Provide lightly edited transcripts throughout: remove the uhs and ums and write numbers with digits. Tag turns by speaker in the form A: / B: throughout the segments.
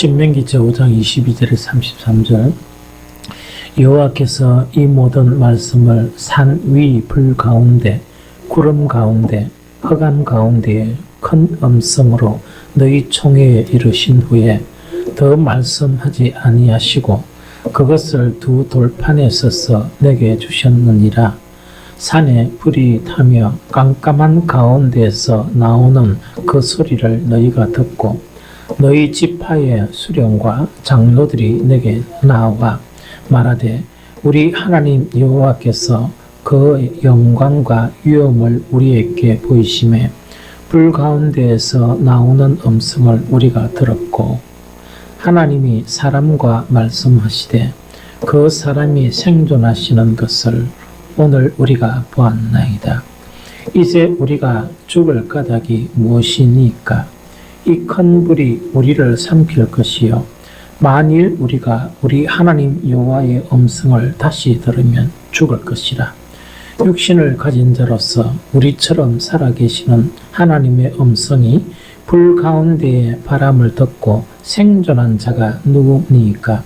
A: 신명기 제5장 22절에 33절 여호와께서 이 모든 말씀을 산 위 불 가운데 구름 가운데 흑암 가운데에 큰 음성으로 너희 총회에 이르신 후에 더 말씀하지 아니하시고 그것을 두 돌판에 써서 내게 주셨느니라. 산에 불이 타며 깜깜한 가운데에서 나오는 그 소리를 너희가 듣고 너희 지파의 수령과 장로들이 내게 나와 말하되 우리 하나님 여호와께서 그 영광과 위엄을 우리에게 보이심에 불 가운데에서 나오는 음성을 우리가 들었고 하나님이 사람과 말씀하시되 그 사람이 생존하시는 것을 오늘 우리가 보았나이다. 이제 우리가 죽을 까닭이 무엇이니까? 이 큰 불이 우리를 삼킬 것이요 만일 우리가 우리 하나님 여호와의 음성을 다시 들으면 죽을 것이라. 육신을 가진 자로서 우리처럼 살아계시는 하나님의 음성이 불 가운데에 바람을 듣고 생존한 자가 누구니까?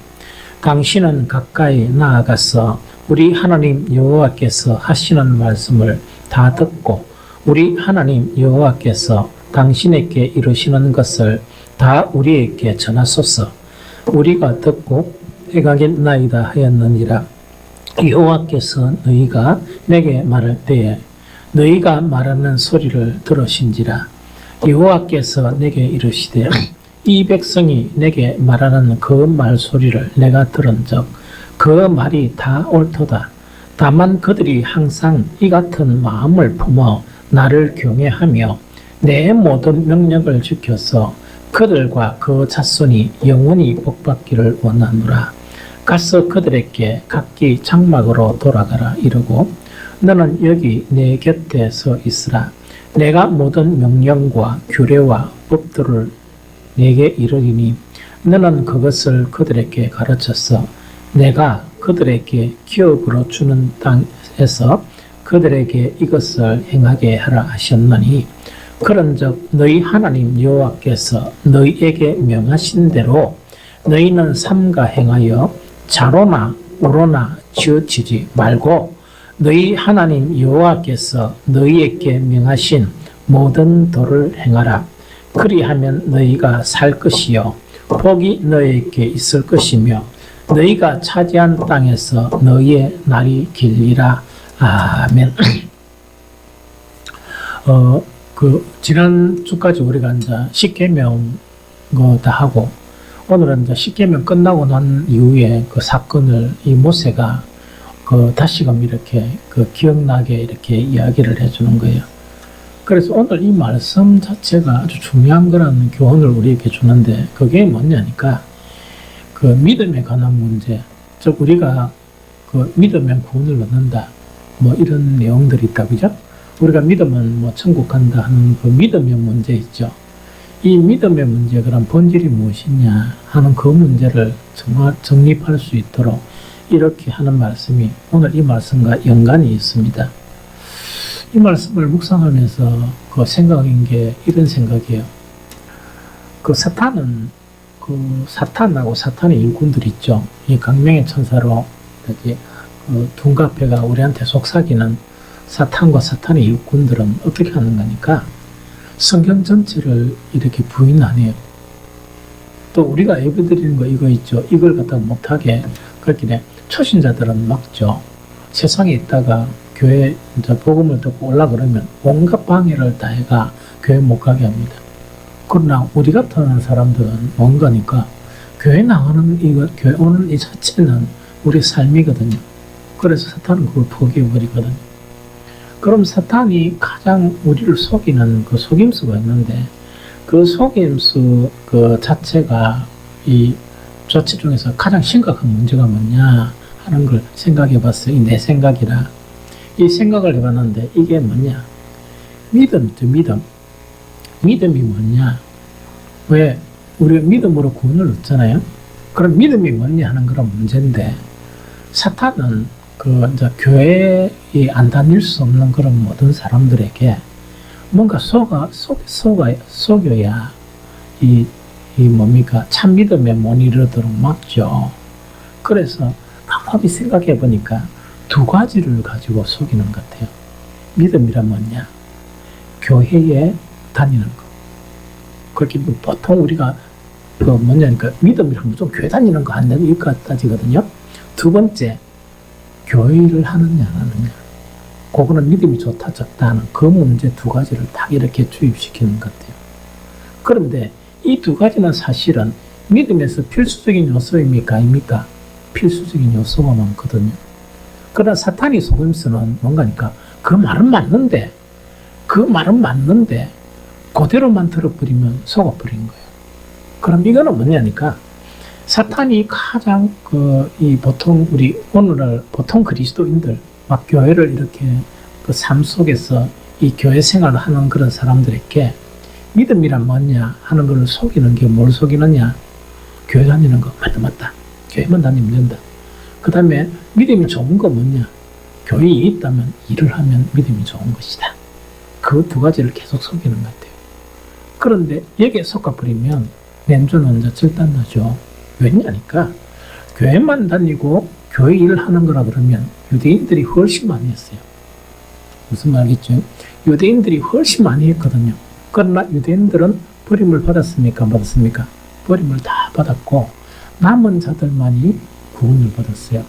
A: 당신은 가까이 나아가서 우리 하나님 여호와께서 하시는 말씀을 다 듣고 우리 하나님 여호와께서 당신에게 이르시는 것을 다 우리에게 전하소서. 우리가 듣고 해가겠나이다 하였느니라. 여호와께서 너희가 내게 말할 때에 너희가 말하는 소리를 들으신지라. 여호와께서 내게 이르시되 이 백성이 내게 말하는 그 말소리를 내가 들은즉 그 말이 다 옳도다. 다만 그들이 항상 이 같은 마음을 품어 나를 경외하며 내 모든 명령을 지켜서 그들과 그 자손이 영원히 복받기를 원하노라. 가서 그들에게 각기 장막으로 돌아가라 이르고 너는 여기 내 곁에 서 있으라. 내가 모든 명령과 규례와 법들을 내게 이르리니 너는 그것을 그들에게 가르쳐서 내가 그들에게 기업으로 주는 땅에서 그들에게 이것을 행하게 하라 하셨느니 그런즉 너희 하나님 여호와께서 너희에게 명하신 대로 너희는 삼가 행하여 자로나 우로나 치우치지 말고 너희 하나님 여호와께서 너희에게 명하신 모든 도를 행하라. 그리하면 너희가 살 것이요 복이 너희에게 있을 것이며 너희가 차지한 땅에서 너희의 날이 길리라. 아멘. 지난 주까지 우리가 이제 십계명 다 하고 오늘은 이제 십계명 끝나고 난 이후에 그 사건을 이 모세가 다시금 이렇게 기억나게 이렇게 이야기를 해주는 거예요. 그래서 오늘 이 말씀 자체가 아주 중요한 거라는 교훈을 우리에게 주는데 그게 뭐냐니까 그 믿음에 관한 문제, 즉 우리가 믿으면 구원을 얻는다 뭐 이런 내용들이 있다 그죠? 우리가 믿으면 뭐 천국 간다 하는 그 믿음의 문제 있죠. 이 믿음의 문제 그럼 본질이 무엇이냐 하는 그 문제를 정말 정립할 수 있도록 이렇게 하는 말씀이 오늘 이 말씀과 연관이 있습니다. 이 말씀을 묵상하면서 생각인 게 이런 생각이에요. 사탄하고 사탄의 일꾼들 있죠. 이 강명의 천사로 이렇게 둔갑해가 우리한테 속삭이는 사탄과 사탄의 일꾼들은 어떻게 하는 거니까 성경 전체를 이렇게 부인 안 해요. 또 우리가 예배드리는 거 이거 있죠. 이걸 갖다 못하게 그렇게 초신자들은 막죠. 세상에 있다가 교회 이제 복음을 듣고 올라 그러면 온갖 방해를 다 해가 교회 못 가게 합니다. 그러나 우리 같은 사람들은 뭔가니까 교회 나가는 교회 오는 이 자체는 우리 삶이거든요. 그래서 사탄은 그걸 포기해버리거든요. 그럼 사탄이 가장 우리를 속이는 그 속임수가 있는데 그 속임수 자체가 이 자체 중에서 가장 심각한 문제가 뭐냐 하는 걸 생각해 봤어요. 이 내 생각이라. 이 생각을 해봤는데 이게 뭐냐. 믿음이죠, 믿음. 믿음이 뭐냐. 왜? 우리가 믿음으로 구원을 얻잖아요. 그럼 믿음이 뭐냐 하는 그런 문제인데 사탄은 이제 교회에 안 다닐 수 없는 그런 모든 사람들에게 뭔가 속여야 이 뭡니까? 참 믿음에 못 이르도록 막죠. 그래서 곰곰이 생각해 보니까 두 가지를 가지고 속이는 것 같아요. 믿음이란 뭐냐? 교회에 다니는 거. 그렇게 보통 우리가 뭐냐니까 믿음이란 무조건 교회 다니는 거 안 되는 이거 따지거든요. 두 번째, 교회를 하느냐 안 하느냐. 그거는 믿음이 좋다 적다 하는 그 문제 두 가지를 딱 이렇게 주입시키는 것 같아요. 그런데 이 두 가지는 사실은 믿음에서 필수적인 요소입니까? 아닙니까? 필수적인 요소가 많거든요. 그러나 사탄이 속임수는 뭔가니까 그 말은 맞는데 그대로만 들어버리면 속아버린 거예요. 그럼 이거는 뭐냐니까 사탄이 가장 보통 우리 오늘날 보통 그리스도인들 막 교회를 이렇게 그 삶 속에서 이 교회 생활을 하는 그런 사람들에게 믿음이란 뭐냐 하는 걸 속이는 게 뭘 속이느냐? 교회 다니는 거 맞다. 교회만 다니면 된다. 그 다음에 믿음이 좋은 거 뭐냐? 교회에 있다면 일을 하면 믿음이 좋은 것이다. 그 두 가지를 계속 속이는 것 같아요. 그런데 여기에 속아버리면 맨주는 이제 절단나죠. 왜냐니까 교회만 다니고 교회 일을 하는 거라 그러면 유대인들이 훨씬 많이 했어요. 무슨 말이겠죠? 유대인들이 훨씬 많이 했거든요. 그러나 유대인들은 버림을 받았습니까? 안 받았습니까? 버림을 다 받았고 남은 자들만이 구원을 받았어요.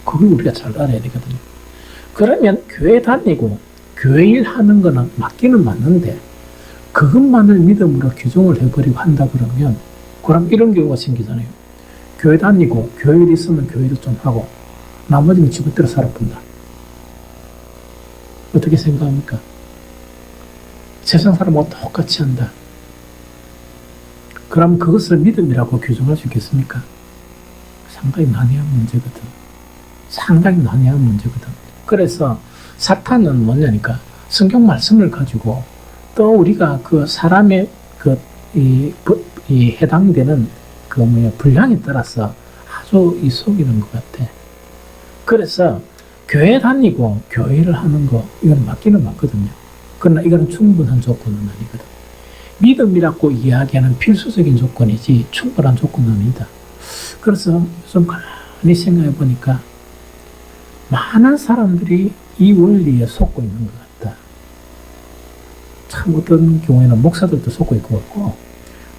A: 그걸 우리가 잘 알아야 되거든요. 그러면 교회 다니고 교회 일 하는 거는 맞기는 맞는데 그것만을 믿음으로 규정을 해버리고 한다 그러면 그럼 이런 경우가 생기잖아요. 교회 다니고 교회 일 있으면 교회 일 좀 하고 나머지는 지멋대로 살아본다. 어떻게 생각합니까? 세상 사람하고 똑같이 한다. 그럼 그것을 믿음이라고 규정할 수 있겠습니까? 상당히 난해한 문제거든. 그래서 사탄은 뭐냐니까 성경 말씀을 가지고 또 우리가 그 사람의 이 해당되는 분량에 따라서 아주 속이는 것 같아. 그래서 교회 다니고 교회를 하는 거 이건 맞기는 맞거든요. 그러나 이건 충분한 조건은 아니거든. 믿음이라고 이야기하는 필수적인 조건이지 충분한 조건은 아니다. 그래서 좀 가만히 생각해 보니까 많은 사람들이 이 원리에 속고 있는 것 같다. 참 어떤 경우에는 목사들도 속고 있을 것 같고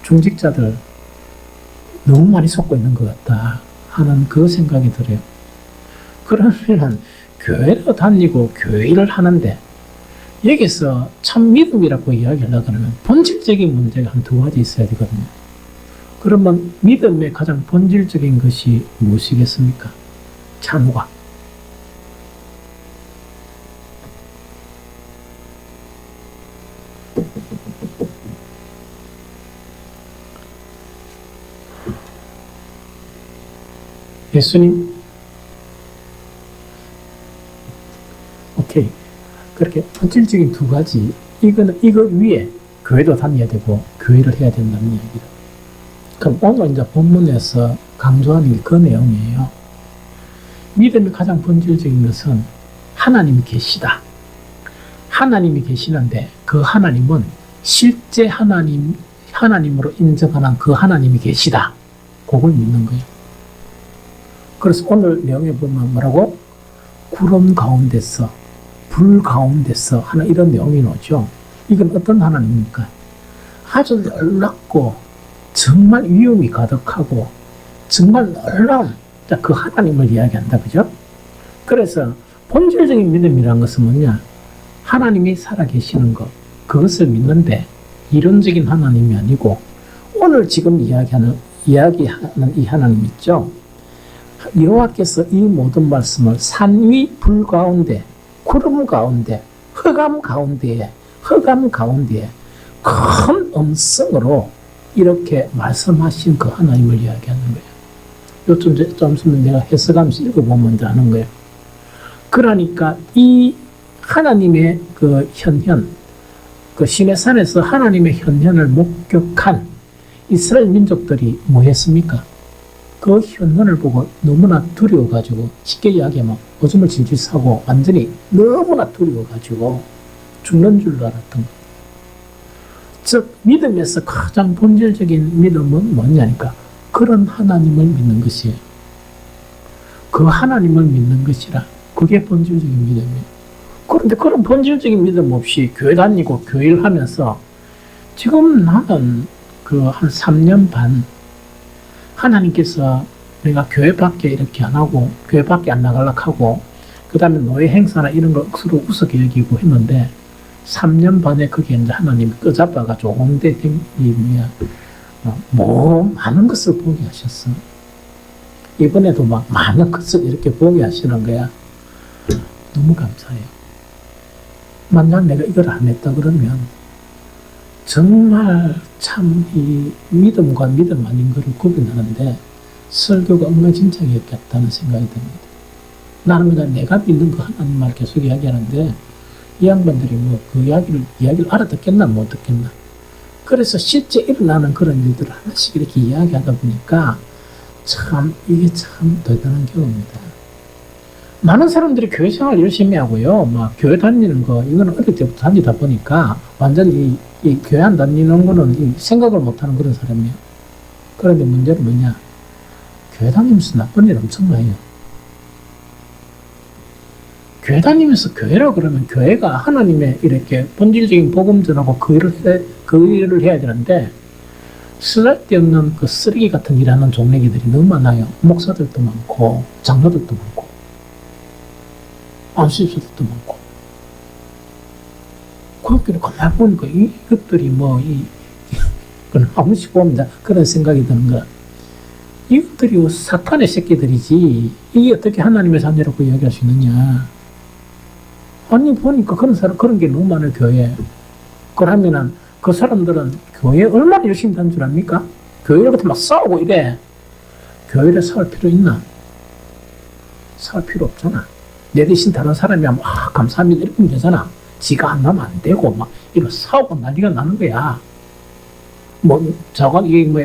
A: 중직자들 너무 많이 속고 있는 것 같다 하는 그 생각이 들어요. 그러면 교회를 다니고 교회 일을 하는데 여기서 참 믿음이라고 이야기하려고 하면 본질적인 문제가 한 두 가지 있어야 되거든요. 그러면 믿음의 가장 본질적인 것이 무엇이겠습니까? 찬우가. 예수님. 오케이. 그렇게 본질적인 두 가지. 이거 위에 교회도 다녀야 되고 교회를 해야 된다는 이야기다. 그럼 오늘 이제 본문에서 강조하는 게 그 내용이에요. 믿음의 가장 본질적인 것은 하나님이 계시다. 하나님이 계시는데 그 하나님은 실제 하나님으로 인정하는 그 하나님이 계시다. 그걸 믿는 거예요. 그래서 오늘 내용에 보면 뭐라고? 구름 가운데서, 불 가운데서 하는 이런 내용이 나오죠. 이건 어떤 하나님입니까? 아주 놀랍고 정말 위엄이 가득하고 정말 놀라운 그 하나님을 이야기한다. 그죠? 그래서 본질적인 믿음이라는 것은 뭐냐? 하나님이 살아계시는 것, 그것을 믿는데 이론적인 하나님이 아니고 오늘 지금 이야기하는 이 하나님 있죠? 여호와께서 이 모든 말씀을 산 위 불 가운데, 구름 가운데, 흑암 가운데에 큰 음성으로 이렇게 말씀하신 그 하나님을 이야기하는 거예요. 좀 있으면 내가 해석하면서 읽어보면 아는 거예요. 그러니까 이 하나님의 그 현현, 그 시내산에서 하나님의 현현을 목격한 이스라엘 민족들이 뭐 했습니까? 그 현현을 보고 너무나 두려워가지고 쉽게 이야기하면 오줌을 질질 싸고 완전히 너무나 두려워가지고 죽는 줄 알았던 거. 즉 믿음에서 가장 본질적인 믿음은 뭐냐니까 그런 하나님을 믿는 것이에요. 그 하나님을 믿는 것이라 그게 본질적인 믿음이에요. 그런데 그런 본질적인 믿음 없이 교회 다니고 교회를 하면서 지금 나는 그 한 3년 반 하나님께서 내가 교회 밖에 이렇게 안 하고 교회 밖에 안 나가려고 하고 그 다음에 노예 행사나 이런 거 억수로 우습게 여기고 했는데 3년 반에 그게 이제 하나님이 끄잡아가지고 온데 많은 것을 보게 하셨어. 이번에도 막 많은 것을 이렇게 보게 하시는 거야. 너무 감사해요. 만약 내가 이걸 안 했다 그러면 정말 참 이 믿음과 믿음 아닌 것을 구분하는데 설교가 엉망진창이었겠다는 생각이 듭니다. 나는 그냥 내가 믿는 그 하나님 말 계속 이야기하는데 이 양반들이 뭐 그 이야기를 알아듣겠나 못 듣겠나. 그래서 실제 일어나는 그런 일들을 하나씩 이렇게 이야기하다 보니까 참 이게 참 대단한 경험입니다. 많은 사람들이 교회 생활 열심히 하고요. 막 교회 다니는 거 이거는 어릴 때부터 다니다 보니까 완전히 이 교회 안 다니는 거는 생각을 못하는 그런 사람이에요. 그런데 문제는 뭐냐? 교회 다니면서 나쁜 일 엄청 많이 해요. 교회 다니면서 교회라 그러면 교회가 하나님의 이렇게 본질적인 복음 전하고 그 일을 해야 되는데 쓸데없는 그 쓰레기 같은 일하는 종래기들이 너무 많아요. 목사들도 많고 장로들도 많고 안수집사들도 많고 그렇게 가만히 보니까 이것들이 그건 한 번씩 보면 그런 생각이 드는 거야. 이것들이 사탄의 새끼들이지 이게 어떻게 하나님의 자녀라고 이야기할 수 있느냐. 아니 보니까 그런 게 너무 많아요. 교회에. 그러면은 그 사람들은 교회에 얼마나 열심히 다닌 줄 압니까? 교회를 막 싸우고 이래. 교회를 싸울 필요 있나? 싸울 필요 없잖아. 내 대신 다른 사람이 하면 감사합니다 이렇게 하면 되잖아. 지가 안 나면 안 되고 막 이런 싸우고 난리가 나는 거야.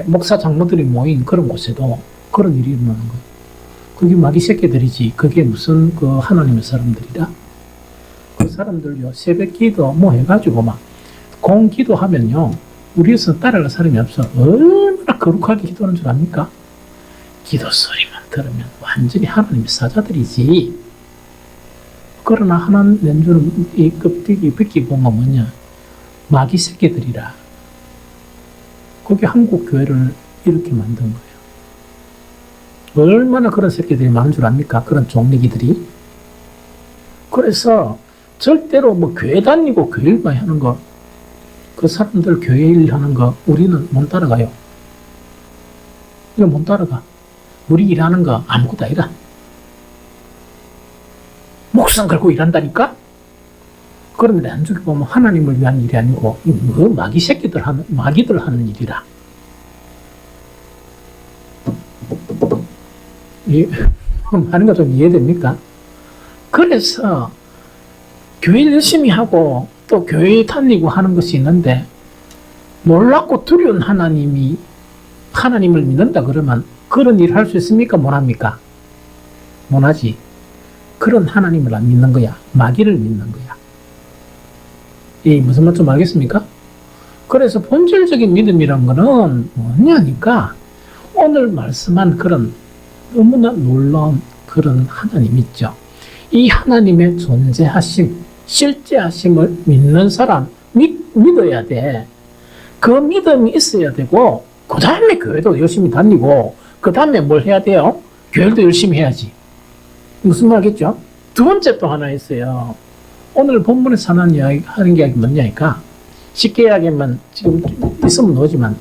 A: 목사 장로들이 모인 그런 곳에도 그런 일이 일어나는 거야. 그게 마귀 새끼들이지. 그게 무슨 그 하나님의 사람들이라? 그 사람들요 새벽 기도 해가지고 막 공기도 하면요 우리에서 따라갈 사람이 없어. 얼마나 거룩하게 기도하는 줄 압니까? 기도 소리만 들으면 완전히 하나님의 사자들이지. 그러나 하나님 낸주는 이 껍데기 벗기 보면 뭐냐 마귀 새끼들이라. 그게 한국 교회를 이렇게 만든 거예요. 얼마나 그런 새끼들이 많은 줄 압니까? 그런 종리기들이. 그래서 절대로 교회 다니고 교회 일만 하는 거, 그 사람들 교회 일 하는 거 우리는 못 따라가요. 이거 못 따라가. 우리 일하는 거 아무것도 아니라. 목상 걸고 일한다니까? 그런데 안쪽에 보면 하나님을 위한 일이 아니고 마귀들 하는 일이라. 하는 거 좀 이해됩니까? 그래서 교회 열심히 하고 또 교회에 다니고 하는 것이 있는데 놀랍고 두려운 하나님을 믿는다 그러면 그런 일을 할 수 있습니까? 못합니까? 못하지. 그런 하나님을 안 믿는 거야. 마귀를 믿는 거야. 이 무슨 말 좀 알겠습니까? 그래서 본질적인 믿음이란 거는 뭐냐니까 오늘 말씀한 그런 너무나 놀라운 그런 하나님 있죠. 이 하나님의 존재하심, 실제하심을 믿는 사람 믿어야 돼. 그 믿음이 있어야 되고 그 다음에 교회도 열심히 다니고 그 다음에 뭘 해야 돼요? 교회도 열심히 해야지. 무슨 말이겠죠? 두 번째 또 하나 있어요. 오늘 본문에서 하는 이야기 뭐냐니까 쉽게 이야기하면 지금 있으면 나오지만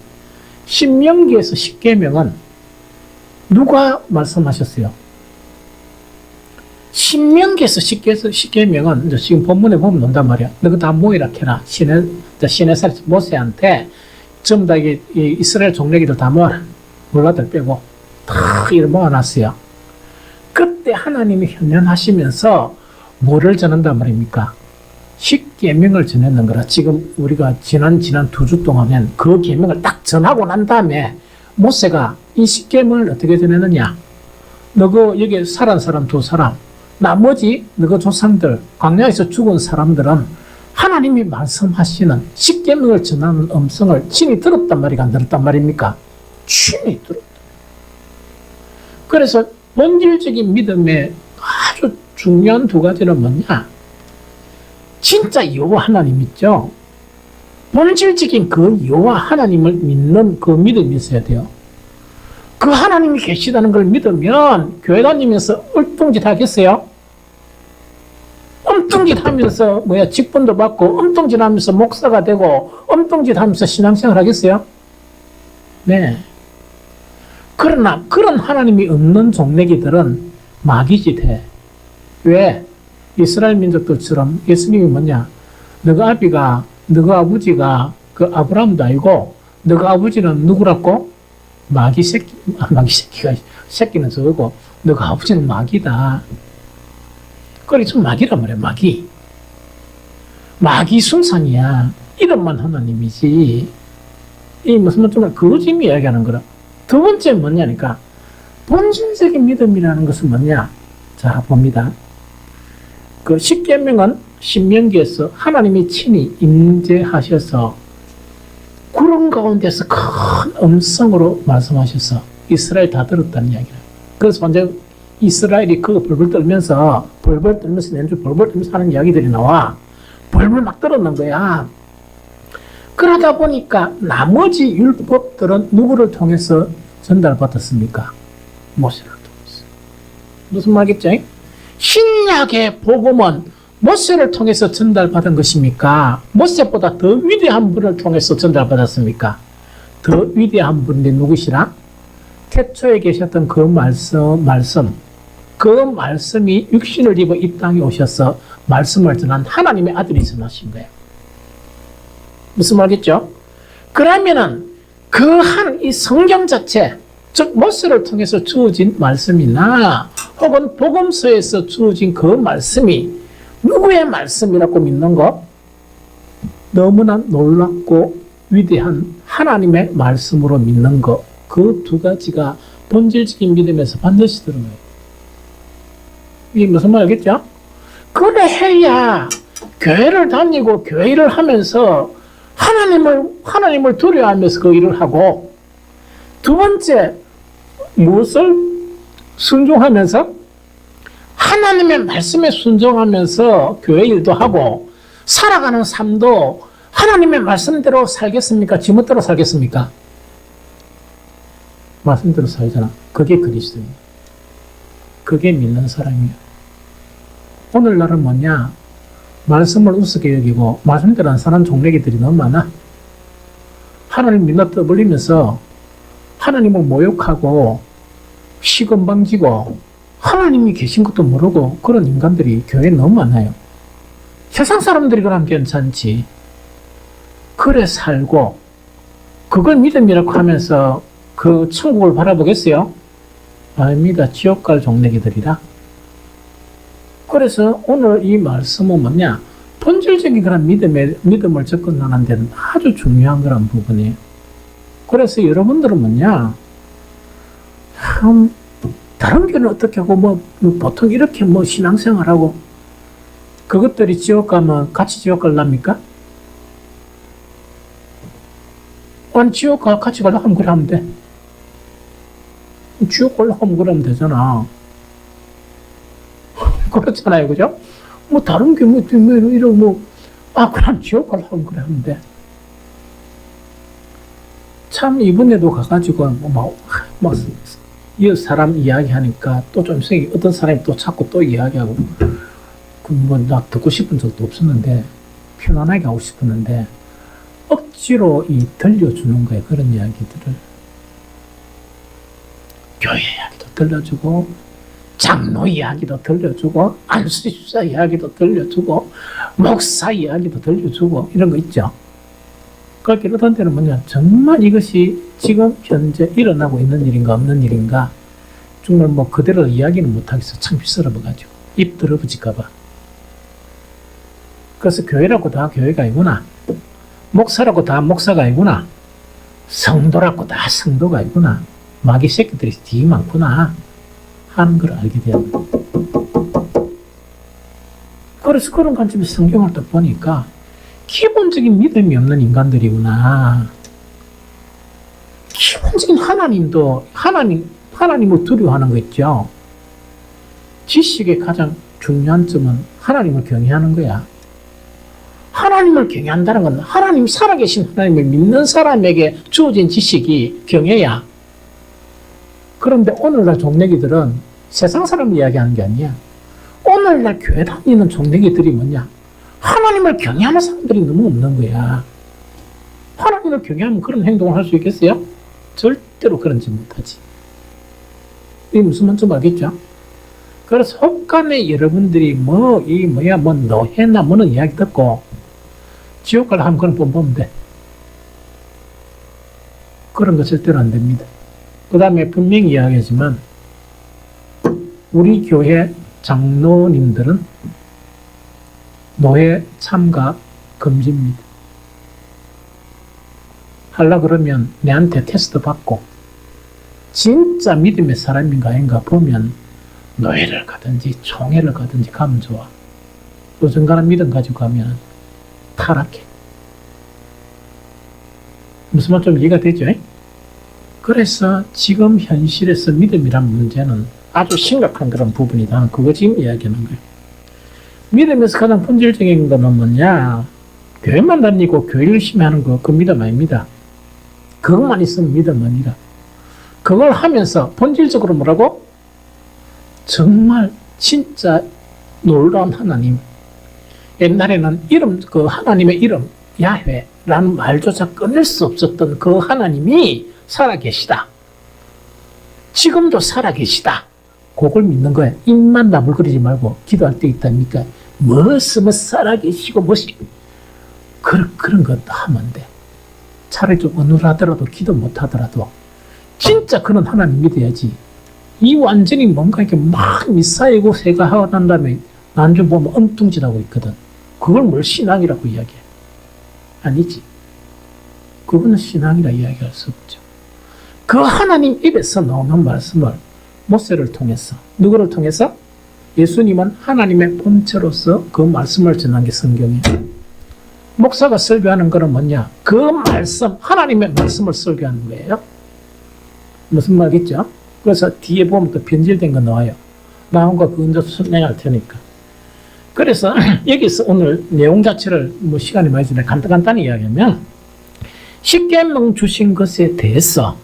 A: 신명기에서 10계명은 누가 말씀하셨어요? 신명기에서 10계명은 이제 지금 본문에 보면 논단 말이야. 너가 다 모이라 캐라. 시내살에서 모세한테 전부 다 이스라엘 종래기들 다 모아라. 몰라들 빼고 다 이렇게 모아놨어요. 그때 하나님이 현현하시면서 뭐를 전한단 말입니까? 10계명을 전했는 거라. 지금 우리가 지난 2주 동안엔 그 계명을 딱 전하고 난 다음에 모세가 이 10계명을 어떻게 전했느냐? 너가 여기 살은 사람 2사람, 나머지 너가 조상들, 광야에서 죽은 사람들은 하나님이 말씀하시는 십계명을 전하는 음성을 친히 들었단 말이가 안 들었단 말입니까? 친히 들었다. 그래서 본질적인 믿음의 아주 중요한 두 가지는 뭐냐? 진짜 여호와 하나님 있죠? 본질적인 그 여호와 하나님을 믿는 그 믿음이 있어야 돼요. 그 하나님이 계시다는 걸 믿으면 교회 다니면서 엉뚱짓 하겠어요? 엉뚱짓 하면서 직분도 받고 엉뚱짓 하면서 목사가 되고 엉뚱짓 하면서 신앙생활 하겠어요? 네. 그러나 그런 하나님이 없는 종래기들은 마귀짓 해. 왜? 이스라엘 민족들처럼 예수님이 뭐냐? 너가 아버지가 그 아브라함도 아니고 너가 아버지는 누구라고? 새끼는 저거고 너가 아버지는 마귀다. 그래서 마귀란 말이야. 마귀 숭상이야. 이름만 하나님이지. 이 무슨 정말 거짓 이야기하는 거라. 두 번째 뭐냐니까 본질적인 믿음이라는 것은 뭐냐? 자 봅니다. 그 십계명은 신명기에서 하나님이 친히 임재하셔서 구름 가운데서 큰 음성으로 말씀하셔서 이스라엘 다 들었다는 이야기라. 그래서 완전 이스라엘이 그거 벌벌 떨면서 내주 벌벌 떨면서 하는 이야기들이 나와. 벌벌 막 떨었는 거야. 그러다 보니까 나머지 율법들은 누구를 통해서 전달받았습니까? 모세를 통해서. 무슨 말겠죠? 신약의 복음은 모세를 통해서 전달받은 것입니까? 모세보다 더 위대한 분을 통해서 전달받았습니까? 더 위대한 분이 누구시라? 태초에 계셨던 그 말씀, 그 말씀이 육신을 입어 이 땅에 오셔서 말씀을 전한 하나님의 아들이 전하신 거예요. 무슨 말겠죠? 그러면은 이 성경 자체, 즉 모세를 통해서 주어진 말씀이나 혹은 복음서에서 주어진 그 말씀이 누구의 말씀이라고 믿는 것? 너무나 놀랍고 위대한 하나님의 말씀으로 믿는 것. 그 두 가지가 본질적인 믿음에서 반드시 들어가요. 이게 무슨 말이겠죠? 그래 해야 교회를 다니고 교회 일을 하면서 하나님을 두려워하면서 그 일을 하고, 두 번째 무엇을 순종하면서? 하나님의 말씀에 순종하면서 교회 일도 하고 살아가는 삶도 하나님의 말씀대로 살겠습니까? 지멋대로 살겠습니까? 말씀대로 살잖아. 그게 그리스도예요. 그게 믿는 사람이에요. 오늘날은 뭐냐? 말씀을 우습게 여기고 말씀대로 안 사는 종래기들이 너무 많아. 하나님 믿나 떠벌리면서 하나님을 모욕하고 시건방지고 하나님이 계신 것도 모르고 그런 인간들이 교회에 너무 많아요. 세상 사람들이 그러면 괜찮지. 그래 살고 그걸 믿음이라고 하면서 그 천국을 바라보겠어요? 아닙니다. 지옥 갈 종래기들이라. 그래서 오늘 이 말씀은 뭐냐? 본질적인 그런 믿음을 접근하는 데는 아주 중요한 그런 부분이에요. 그래서 여러분들은 뭐냐? 다른 교회는 어떻게 하고, 보통 이렇게 신앙생활하고, 그것들이 지옥 가면 같이 지옥 갈랍니까? 아니, 지옥 같이 가려고 하면 그래 하면 돼. 지옥 가려고 하면 그래 하면 되잖아. 그렇잖아요, 그죠? 다른 교회, 그럼 지옥 가려고 하면 그래 하면 돼. 참, 이번에도 가가지고, 이 사람 이야기하니까 또 좀 어떤 사람이 또 자꾸 또 이야기하고, 나 듣고 싶은 적도 없었는데, 편안하게 하고 싶었는데, 억지로 들려주는 거예요, 그런 이야기들을. 교회 이야기도 들려주고, 장로 이야기도 들려주고, 안수집사 이야기도 들려주고, 목사 이야기도 들려주고, 이런 거 있죠. 그렇게 이러던 데는 뭐냐, 정말 이것이 지금 현재 일어나고 있는 일인가 없는 일인가 정말 그대로 이야기는 못하겠어. 참 휘스러워가지고 입 더러워질까봐. 그래서 교회라고 다 교회가 아니구나, 목사라고 다 목사가 아니구나, 성도라고 다 성도가 아니구나, 마귀 새끼들이 되게 많구나 하는 걸 알게 되는 거예요. 그래서 그런 관점에서 성경을 또 보니까 기본적인 믿음이 없는 인간들이구나. 기본적인 하나님을 두려워하는 거 있죠. 지식의 가장 중요한 점은 하나님을 경외하는 거야. 하나님을 경외한다는 건 하나님, 살아계신 하나님을 믿는 사람에게 주어진 지식이 경외야. 그런데 오늘날 종래기들은 세상 사람을 이야기하는 게 아니야. 오늘날 교회 다니는 종래기들이 뭐냐? 하나님을 경외하는 사람들이 너무 없는 거야. 하나님을 경외하면 그런 행동을 할 수 있겠어요? 절대로 그런지 못하지. 이게 무슨 말인지 알겠죠? 그래서 혹간에 여러분들이 노예나 뭐는 이야기 듣고 지옥 가려 하면 그런 분 보면 돼. 그런 거 절대로 안 됩니다. 그 다음에 분명히 이야기하지만 우리 교회 장로님들은 노예 참가 금지입니다. 하려 그러면 내한테 테스트 받고 진짜 믿음의 사람인가 아닌가 보면 노예를 가든지 총회를 가든지 가면 좋아. 어중간한 믿음 가지고 가면 타락해. 무슨 말 좀 이해가 되죠? 그래서 지금 현실에서 믿음이란 문제는 아주 심각한 그런 부분이다. 그거 지금 이야기하는 거예요. 믿음에서 가장 본질적인 거는 뭐냐? 교회만 다니고 교회 열심히 하는 거, 그 믿음 아닙니다. 그것만 있으면 믿음 아니라. 그걸 하면서 본질적으로 뭐라고? 정말 진짜 놀라운 하나님. 옛날에는 그 하나님의 이름, 야훼라는 말조차 끊을 수 없었던 그 하나님이 살아계시다. 지금도 살아계시다. 그걸 믿는 거야. 입만 나불거리지 말고 기도할 때 있다니까. 무엇을 살아계시고 그런 것도 하면 안 돼. 차라리 좀 어눌하더라도 기도 못하더라도 진짜 그런 하나님 믿어야지. 이 완전히 뭔가 이렇게 막 미사이고 새가 하고 난 다음에 난좀 보면 엉뚱질하고 있거든. 그걸 뭘 신앙이라고 이야기해? 아니지. 그거는 신앙이라 이야기할 수 없죠. 그 하나님 입에서 나오는 말씀을 모세를 통해서, 누구를 통해서? 예수님은 하나님의 본체로서 그 말씀을 전한 게 성경이에요. 목사가 설교하는 거는 뭐냐? 그 말씀, 하나님의 말씀을 설교하는 거예요. 무슨 말이겠죠? 그래서 뒤에 보면 또 변질된 거 나와요. 나온 거 그건 설명할 테니까. 그래서 여기서 오늘 내용 자체를 시간이 많이 지나 간단히 이야기하면 십계명 주신 것에 대해서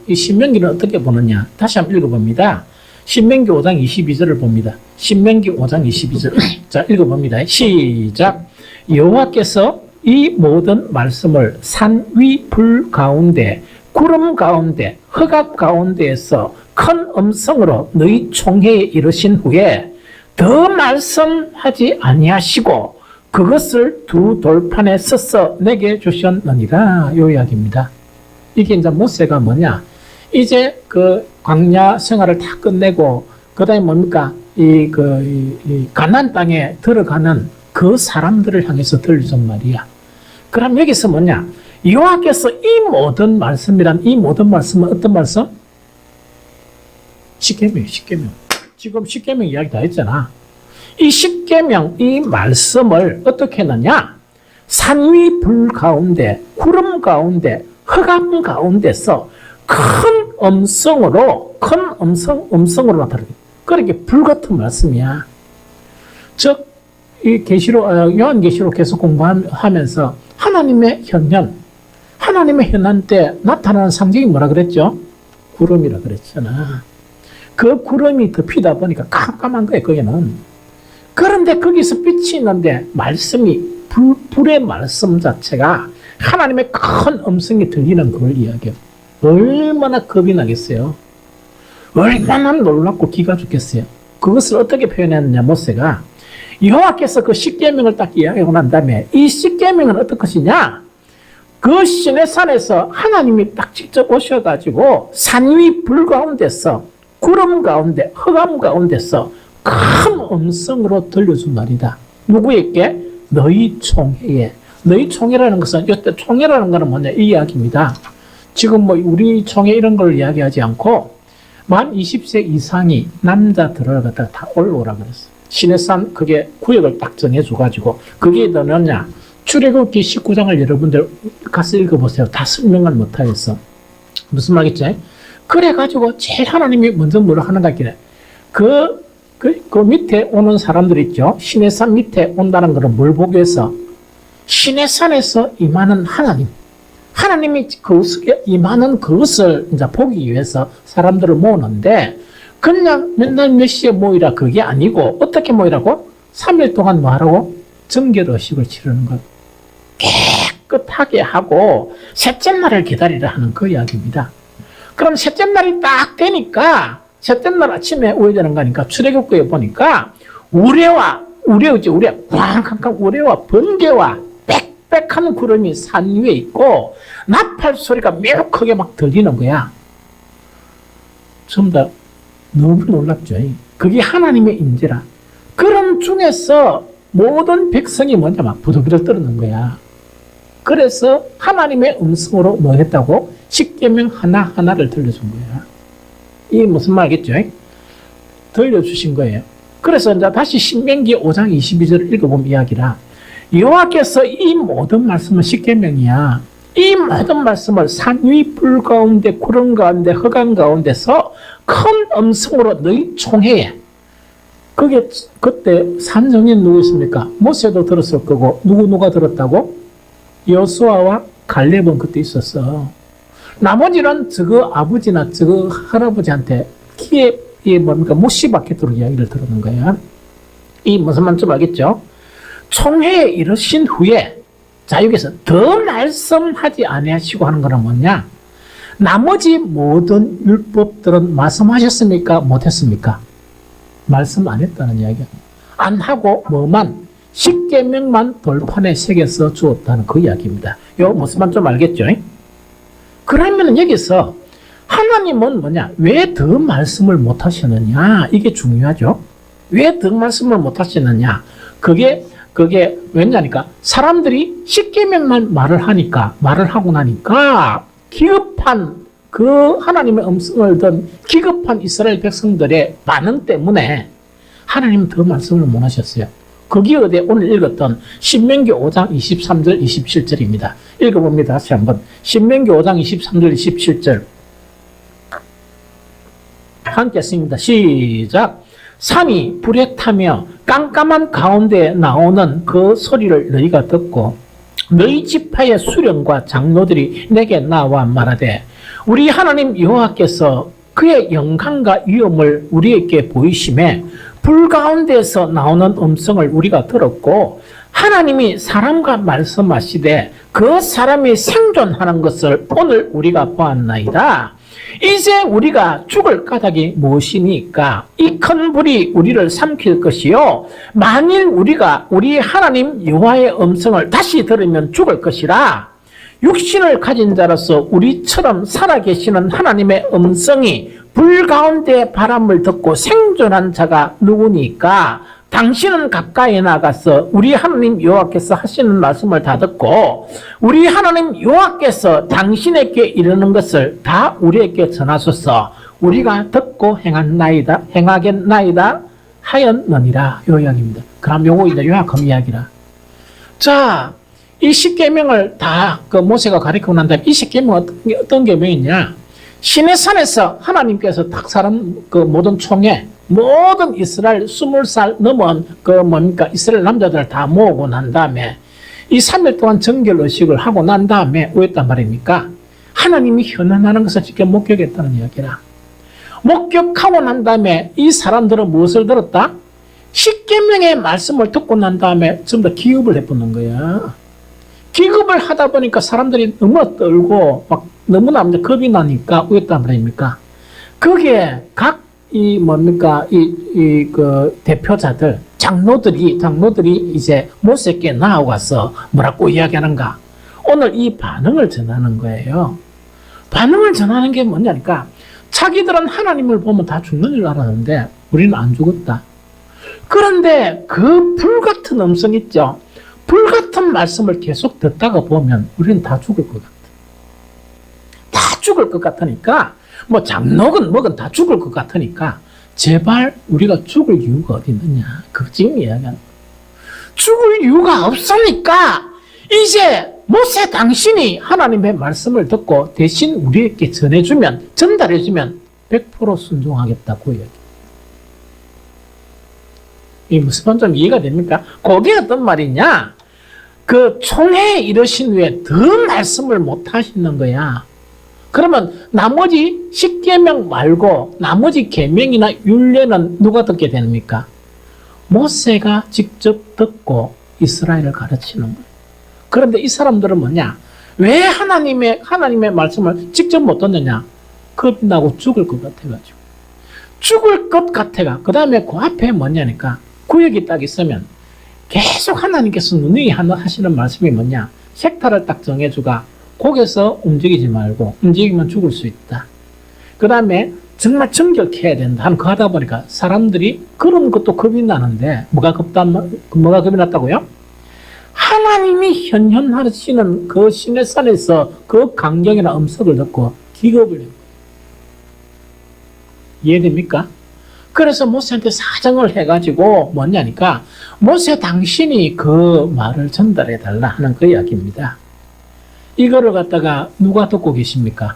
A: 이 신명기는 어떻게 보느냐? 다시 한번 읽어봅니다. 신명기 5장 22절을 봅니다. 신명기 5장 22절. 자, 읽어봅니다. 시작. 여호와께서 이 모든 말씀을 산 위 불 가운데, 구름 가운데, 흑암 가운데에서 큰 음성으로 너희 총회에 이르신 후에 더 말씀하지 아니하시고 그것을 두 돌판에 써서 내게 주셨느니라. 요 이야기입니다. 이게 이제 모세가 뭐냐? 이제 그 광야 생활을 다 끝내고 그다음에 뭡니까? 이 가나안 땅에 들어가는 그 사람들을 향해서 들려준 말이야. 그럼 여기서 뭐냐? 여호와께서 이 모든 말씀이란 이 모든 말씀은 어떤 말씀? 십계명. 지금 십계명 이야기 다 했잖아. 이 십계명, 이 말씀을 어떻게 했느냐? 산 위 불 가운데, 구름 가운데, 흑암 가운데서 큰 음성으로 나타나게. 그렇게 불같은 말씀이야. 즉, 이 요한계시록 계속 공부하면서 하나님의 현안 때 나타나는 상징이 뭐라 그랬죠? 구름이라 그랬잖아. 그 구름이 덮이다 보니까 깜깜한 거예요, 거기는. 그런데 거기서 빛이 있는데 불의 말씀 자체가 하나님의 큰 음성이 들리는 걸 이야기해요. 얼마나 겁이 나겠어요? 얼마나 놀랍고 기가 죽겠어요? 그것을 어떻게 표현했느냐, 모세가. 여호와께서 그 십계명을 딱 이야기하고 난 다음에 이 십계명은 어떤 것이냐? 그 시내산에서 하나님이 딱 직접 오셔가지고 산 위 불 가운데서 구름 가운데 흑암 가운데서 큰 음성으로 들려준 말이다. 누구에게? 너희 총회에. 너희 총회라는 것은 이때 총회라는 것은 뭐냐? 이 이야기입니다. 지금 우리 총회 이런 걸 이야기하지 않고 만 20세 이상이 남자들을 갖다가 다 올라오라 그랬어. 시내산 그게 구역을 딱 정해줘가지고 그게 뭐냐? 출애굽기 19장을 여러분들 가서 읽어보세요. 다 설명을 못하겠어. 무슨 말겠지? 그래가지고 제일 하나님이 먼저 뭐라 하는가 했길래 그 밑에 오는 사람들 있죠. 시내산 밑에 온다는 것은 뭘 보기 위해서? 시내산에서 임하는 하나님이 그것에 임하는 그것을 이제 보기 위해서 사람들을 모으는데 그냥 맨날 몇 시에 모이라 그게 아니고 어떻게 모이라고? 3일 동안 뭐 하라고? 정결의식을 치르는 것. 깨끗하게 하고 셋째 날을 기다리라 하는 그 이야기입니다. 그럼 셋째 날이 딱 되니까 셋째 날 아침에 오해되는 거니까 출애굽기에 보니까 우레 꽝꽝꽝 우레와 번개와 빽빽한 구름이 산 위에 있고 나팔 소리가 매우 크게 막 들리는 거야. 전부 다 너무 놀랍죠. 그게 하나님의 임재라. 그런 중에서 모든 백성이 먼저 막 부득이득 떨는 거야. 그래서 하나님의 음성으로 뭐 했다고? 십계명 하나하나를 들려준 거야. 이게 무슨 말이겠죠? 들려주신 거예요. 그래서 이제 다시 신명기 5장 22절을 읽어보면 이야기라. 여호와께서 이 모든 말씀은 십계명이야. 이 모든 말씀을 산 위 불 가운데 구름 가운데 흑암 가운데서 큰 음성으로 너희 총회에 그게 그때 산정인 누구 있습니까? 모세도 들었을 거고 누가 들었다고? 여수아와 갈렙은 그때 있었어. 나머지는 저거 아버지나 저거 할아버지한테 키에 뭡니까 못시 받겠도록 이야기를 들었는 거야. 이 무슨 말인지 알겠죠? 총회에 이르신 후에 자 여기서 더 말씀하지 아니하시고 하는 거는 뭐냐? 나머지 모든 율법들은 말씀하셨습니까? 못했습니까? 말씀 안 했다는 이야기야. 안 하고 뭐만 십계명만 돌판에 새겨서 주었다는 그 이야기입니다. 요 무슨 말 좀 알겠죠? 그러면 여기서 하나님은 뭐냐? 왜 더 말씀을 못 하시느냐? 이게 중요하죠. 왜 더 말씀을 못 하시느냐? 그게 왜냐니까 사람들이 십계명만 말을 하고 나니까 기급한 그 하나님의 음성을 든 기급한 이스라엘 백성들의 반응 때문에 하나님은 더 말씀을 못 하셨어요. 거기에 오늘 읽었던 신명기 5장 23절 27절입니다. 읽어봅니다. 다시 한번. 신명기 5장 23절 27절 함께 읽습니다. 시작. 산이 불에 타며 깜깜한 가운데 나오는 그 소리를 너희가 듣고 너희 지파의 수령과 장로들이 내게 나와 말하되 우리 하나님 여호와께서 그의 영광과 위엄을 우리에게 보이심에 불 가운데서 나오는 음성을 우리가 들었고 하나님이 사람과 말씀하시되 그 사람이 생존하는 것을 오늘 우리가 보았나이다. 이제 우리가 죽을 까닭이 무엇이니까 이 큰 불이 우리를 삼킬 것이요 만일 우리가 우리 하나님 여호와의 음성을 다시 들으면 죽을 것이라. 육신을 가진 자로서 우리처럼 살아계시는 하나님의 음성이 불 가운데 바람을 듣고 생존한 자가 누구니까 당신은 가까이 나가서 우리 하나님 여호와께서 하시는 말씀을 다 듣고 우리 하나님 여호와께서 당신에게 이르는 것을 다 우리에게 전하소서. 우리가 듣고 행하겠나이다 하였느니라. 요 이야기입니다. 그럼 요거 이제 요약하면 이야기라. 자, 이 십계명을 다 그 모세가 가르치고 난 다음에 이 십계명은 어떤 계명이냐? 시내산에서 하나님께서 딱 사람 그 모든 총회 모든 이스라엘 20살 넘은 그 뭡니까 이스라엘 남자들 다 모으고 난 다음에 이 3일 동안 정결의식을 하고 난 다음에 뭐였단 말입니까? 하나님이 현현하는 것을 직접 목격했다는 이야기라. 목격하고 난 다음에 이 사람들은 무엇을 들었다? 십계명의 말씀을 듣고 난 다음에 전부 다 기업을 해보는 거야. 기급을 하다 보니까 사람들이 너무 떨고 막 너무나 겁이 나니까 우였단 말입니까? 그게 각 그 대표자들 장로들이 이제 모세께 나아가서 뭐라고 이야기하는가? 오늘 이 반응을 전하는 거예요. 반응을 전하는 게 뭐냐니까 자기들은 하나님을 보면 다 죽는 줄 알았는데 우리는 안 죽었다. 그런데 그 불같은 음성 있죠? 불같은 말씀을 계속 듣다가 보면 우리는 다 죽을 것 같아. 다 죽을 것 같으니까 뭐 장로건 뭐건 다 죽을 것 같으니까 제발 우리가 죽을 이유가 어디 있느냐. 그 지금 이야기하는 죽을 이유가 없으니까 이제 모세 당신이 하나님의 말씀을 듣고 대신 우리에게 전해주면, 전달해주면 100% 순종하겠다고 이야기. 이 무슨 좀 이해가 됩니까? 그게 어떤 말이냐? 그 총회에 이르신 후에 더 말씀을 못 하시는 거야. 그러면 나머지 10계명 말고 나머지 계명이나 율례는 누가 듣게 됩니까? 모세가 직접 듣고 이스라엘을 가르치는 거예요. 그런데 이 사람들은 뭐냐? 왜 하나님의 말씀을 직접 못 듣느냐? 겁이 나고 죽을 것 같아가지고. 죽을 것 같아가. 그 다음에 그 앞에 뭐냐니까. 구역이 딱 있으면 계속 하나님께서 누누이 하시는 말씀이 뭐냐? 색타를 딱 정해주가. 거기서 움직이지 말고, 움직이면 죽을 수 있다. 그 다음에 정말 정결해야 된다. 하는 거 하다 보니까 사람들이 그런 것도 겁이 나는데, 뭐가 겁이 났다고요? 하나님이 현현하시는 그 시내산에서 그 강경이나 음성을 듣고 기겁을 해요. 이해됩니까? 그래서 모세한테 사정을 해가지고 뭐냐니까, 모세 당신이 그 말을 전달해달라 하는 그 이야기입니다. 이거를 갖다가 누가 듣고 계십니까?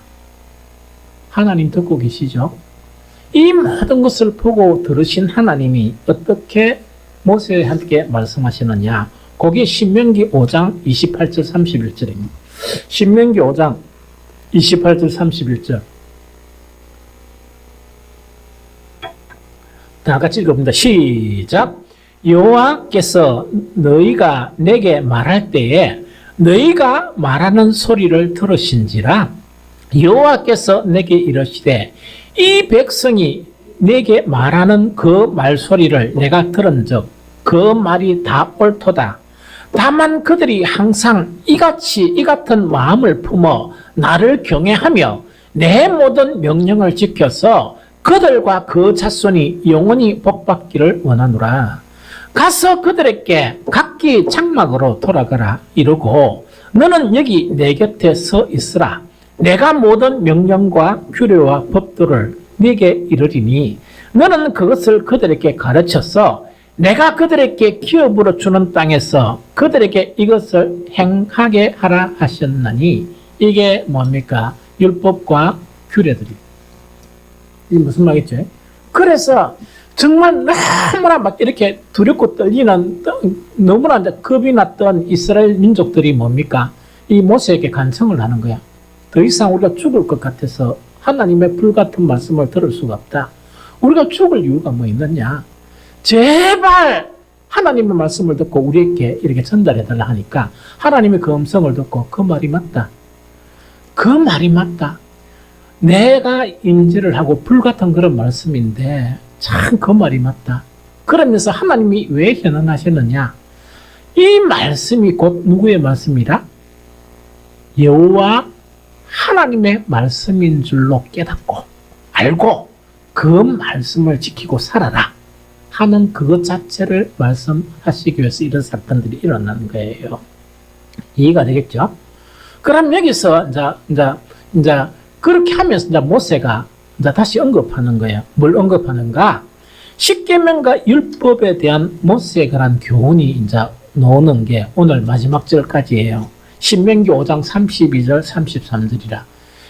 A: 하나님 듣고 계시죠? 이 모든 것을 보고 들으신 하나님이 어떻게 모세한테 말씀하시느냐? 거기에 신명기 5장 28절 31절입니다. 신명기 5장 28절 31절. 다 같이 읽어봅니다. 시작. 여호와께서 너희가 내게 말할 때에 너희가 말하는 소리를 들으신지라. 여호와께서 내게 이르시되 이 백성이 내게 말하는 그 말소리를 내가 들은즉 그 말이 다 옳도다. 다만 그들이 항상 이 같은 마음을 품어 나를 경외하며 내 모든 명령을 지켜서 그들과 그 자손이 영원히 복받기를 원하노라. 가서 그들에게 각기 장막으로 돌아가라 이르고 너는 여기 내 곁에 서 있으라. 내가 모든 명령과 규례와 법도를 네게 이르리니 너는 그것을 그들에게 가르쳐서 내가 그들에게 기업으로 주는 땅에서 그들에게 이것을 행하게 하라 하셨나니. 이게 뭡니까? 율법과 규례들이. 이게 무슨 말이죠? 그래서 정말 너무나 막 이렇게 두렵고 떨리는, 너무나 겁이 났던 이스라엘 민족들이 뭡니까? 이 모세에게 간청을 하는 거야. 더 이상 우리가 죽을 것 같아서 하나님의 불같은 말씀을 들을 수가 없다. 우리가 죽을 이유가 뭐 있느냐? 제발 하나님의 말씀을 듣고 우리에게 이렇게 전달해달라 하니까 하나님의 그 음성을 듣고 그 말이 맞다. 그 말이 맞다. 내가 임재를 하고 불같은 그런 말씀인데 참 그 말이 맞다. 그러면서 하나님이 왜 현현하셨느냐? 이 말씀이 곧 누구의 말씀이라? 여호와 하나님의 말씀인 줄로 깨닫고 알고 그 말씀을 지키고 살아라 하는 그것 자체를 말씀하시기 위해서 이런 사건들이 일어나는 거예요. 이해가 되겠죠? 그럼 여기서 이제 그렇게 하면서 이제 모세가 이제 다시 언급하는 거예요. 뭘 언급하는가? 십계명과 율법에 대한 모세에 관한 교훈이 이제 나오는 게 오늘 마지막 절까지예요. 신명기 5장 32절 33절이라.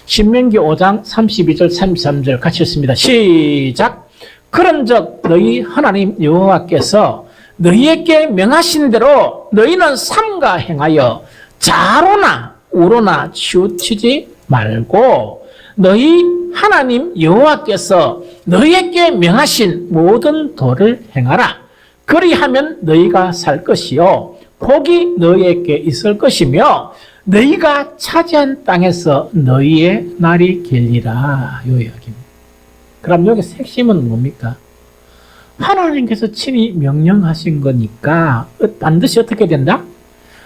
A: 신명기 5장 32절 33절 같이 읽습니다. 시작. 그런즉 너희 하나님 여호와께서 너희에게 명하신 대로 너희는 삼가 행하여 좌로나 우로나 치우치지 말고 너희 하나님 여호와께서 너희에게 명하신 모든 도를 행하라. 그리하면 너희가 살 것이요 복이 너희에게 있을 것이며 너희가 차지한 땅에서 너희의 날이 길리라. 요 이야기입니다. 그럼 여기서 핵심은 뭡니까? 하나님께서 친히 명령하신 거니까 반드시 어떻게 된다?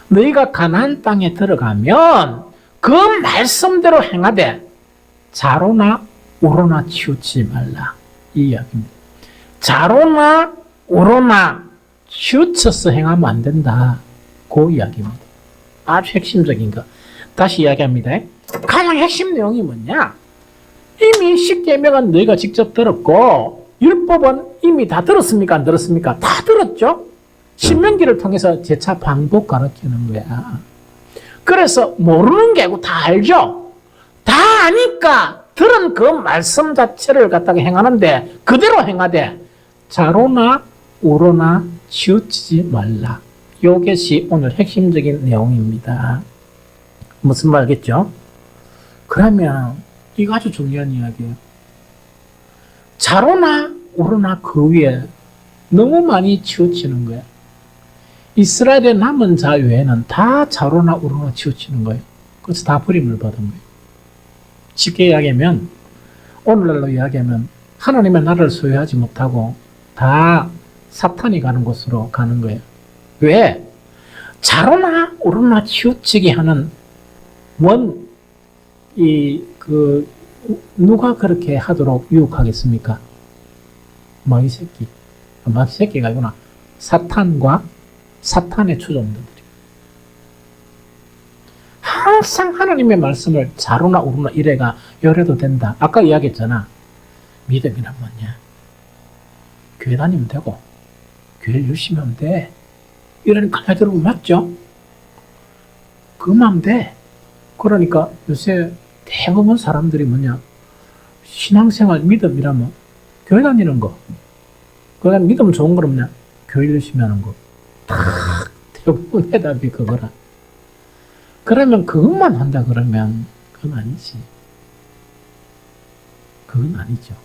A: 너희가 가나안 땅에 들어가면 그 말씀대로 행하되 좌로나 우로나 치우치지 말라. 이 이야기입니다. 좌로나 우로나 치우쳐서 행하면 안 된다. 그 이야기입니다. 아주 핵심적인 거. 다시 이야기합니다. 가장 핵심 내용이 뭐냐? 이미 십계명은 너희가 직접 들었고 율법은 이미 다 들었습니까? 안 들었습니까? 다 들었죠? 신명기를 통해서 재차 반복 가르치는 거야. 그래서 모르는 게 아니고 다 알죠? 다 아니까 들은 그 말씀 자체를 갖다가 행하는데 그대로 행하되 좌로나 우로나 치우치지 말라. 이것이 오늘 핵심적인 내용입니다. 무슨 말겠죠? 그러면 이거 아주 중요한 이야기예요. 좌로나 우로나 그 위에 너무 많이 치우치는 거예요. 이스라엘의 남은 자 외에는 다 좌로나 우로나 치우치는 거예요. 그래서 다 버림을 받은 거예요. 쉽게 이야기하면 오늘날로 이야기하면 하나님의 나라를 소유하지 못하고 다 사탄이 가는 곳으로 가는 거예요. 왜? 좌로나 우로나 치우치게 하는 누가 그렇게 하도록 유혹하겠습니까? 마귀 새끼. 마귀 새끼가 아니구나. 사탄과 사탄의 추종자들이. 항상 하나님의 말씀을 좌로나 우로나 이래가 요래도 된다. 아까 이야기했잖아. 믿음이란 뭐냐? 교회 다니면 되고 교회를 열심히 하면 돼. 이러니까 여러분 맞죠? 그만 돼. 그러니까 요새 대부분 사람들이 뭐냐? 신앙생활 믿음이라면 교회 다니는 거. 그다음 믿음 좋은 거는 뭐냐? 교회 열심히 하는 거. 대부분 해답이 그거라. 그러면 그것만 한다 그러면 그건 아니지. 그건 아니죠.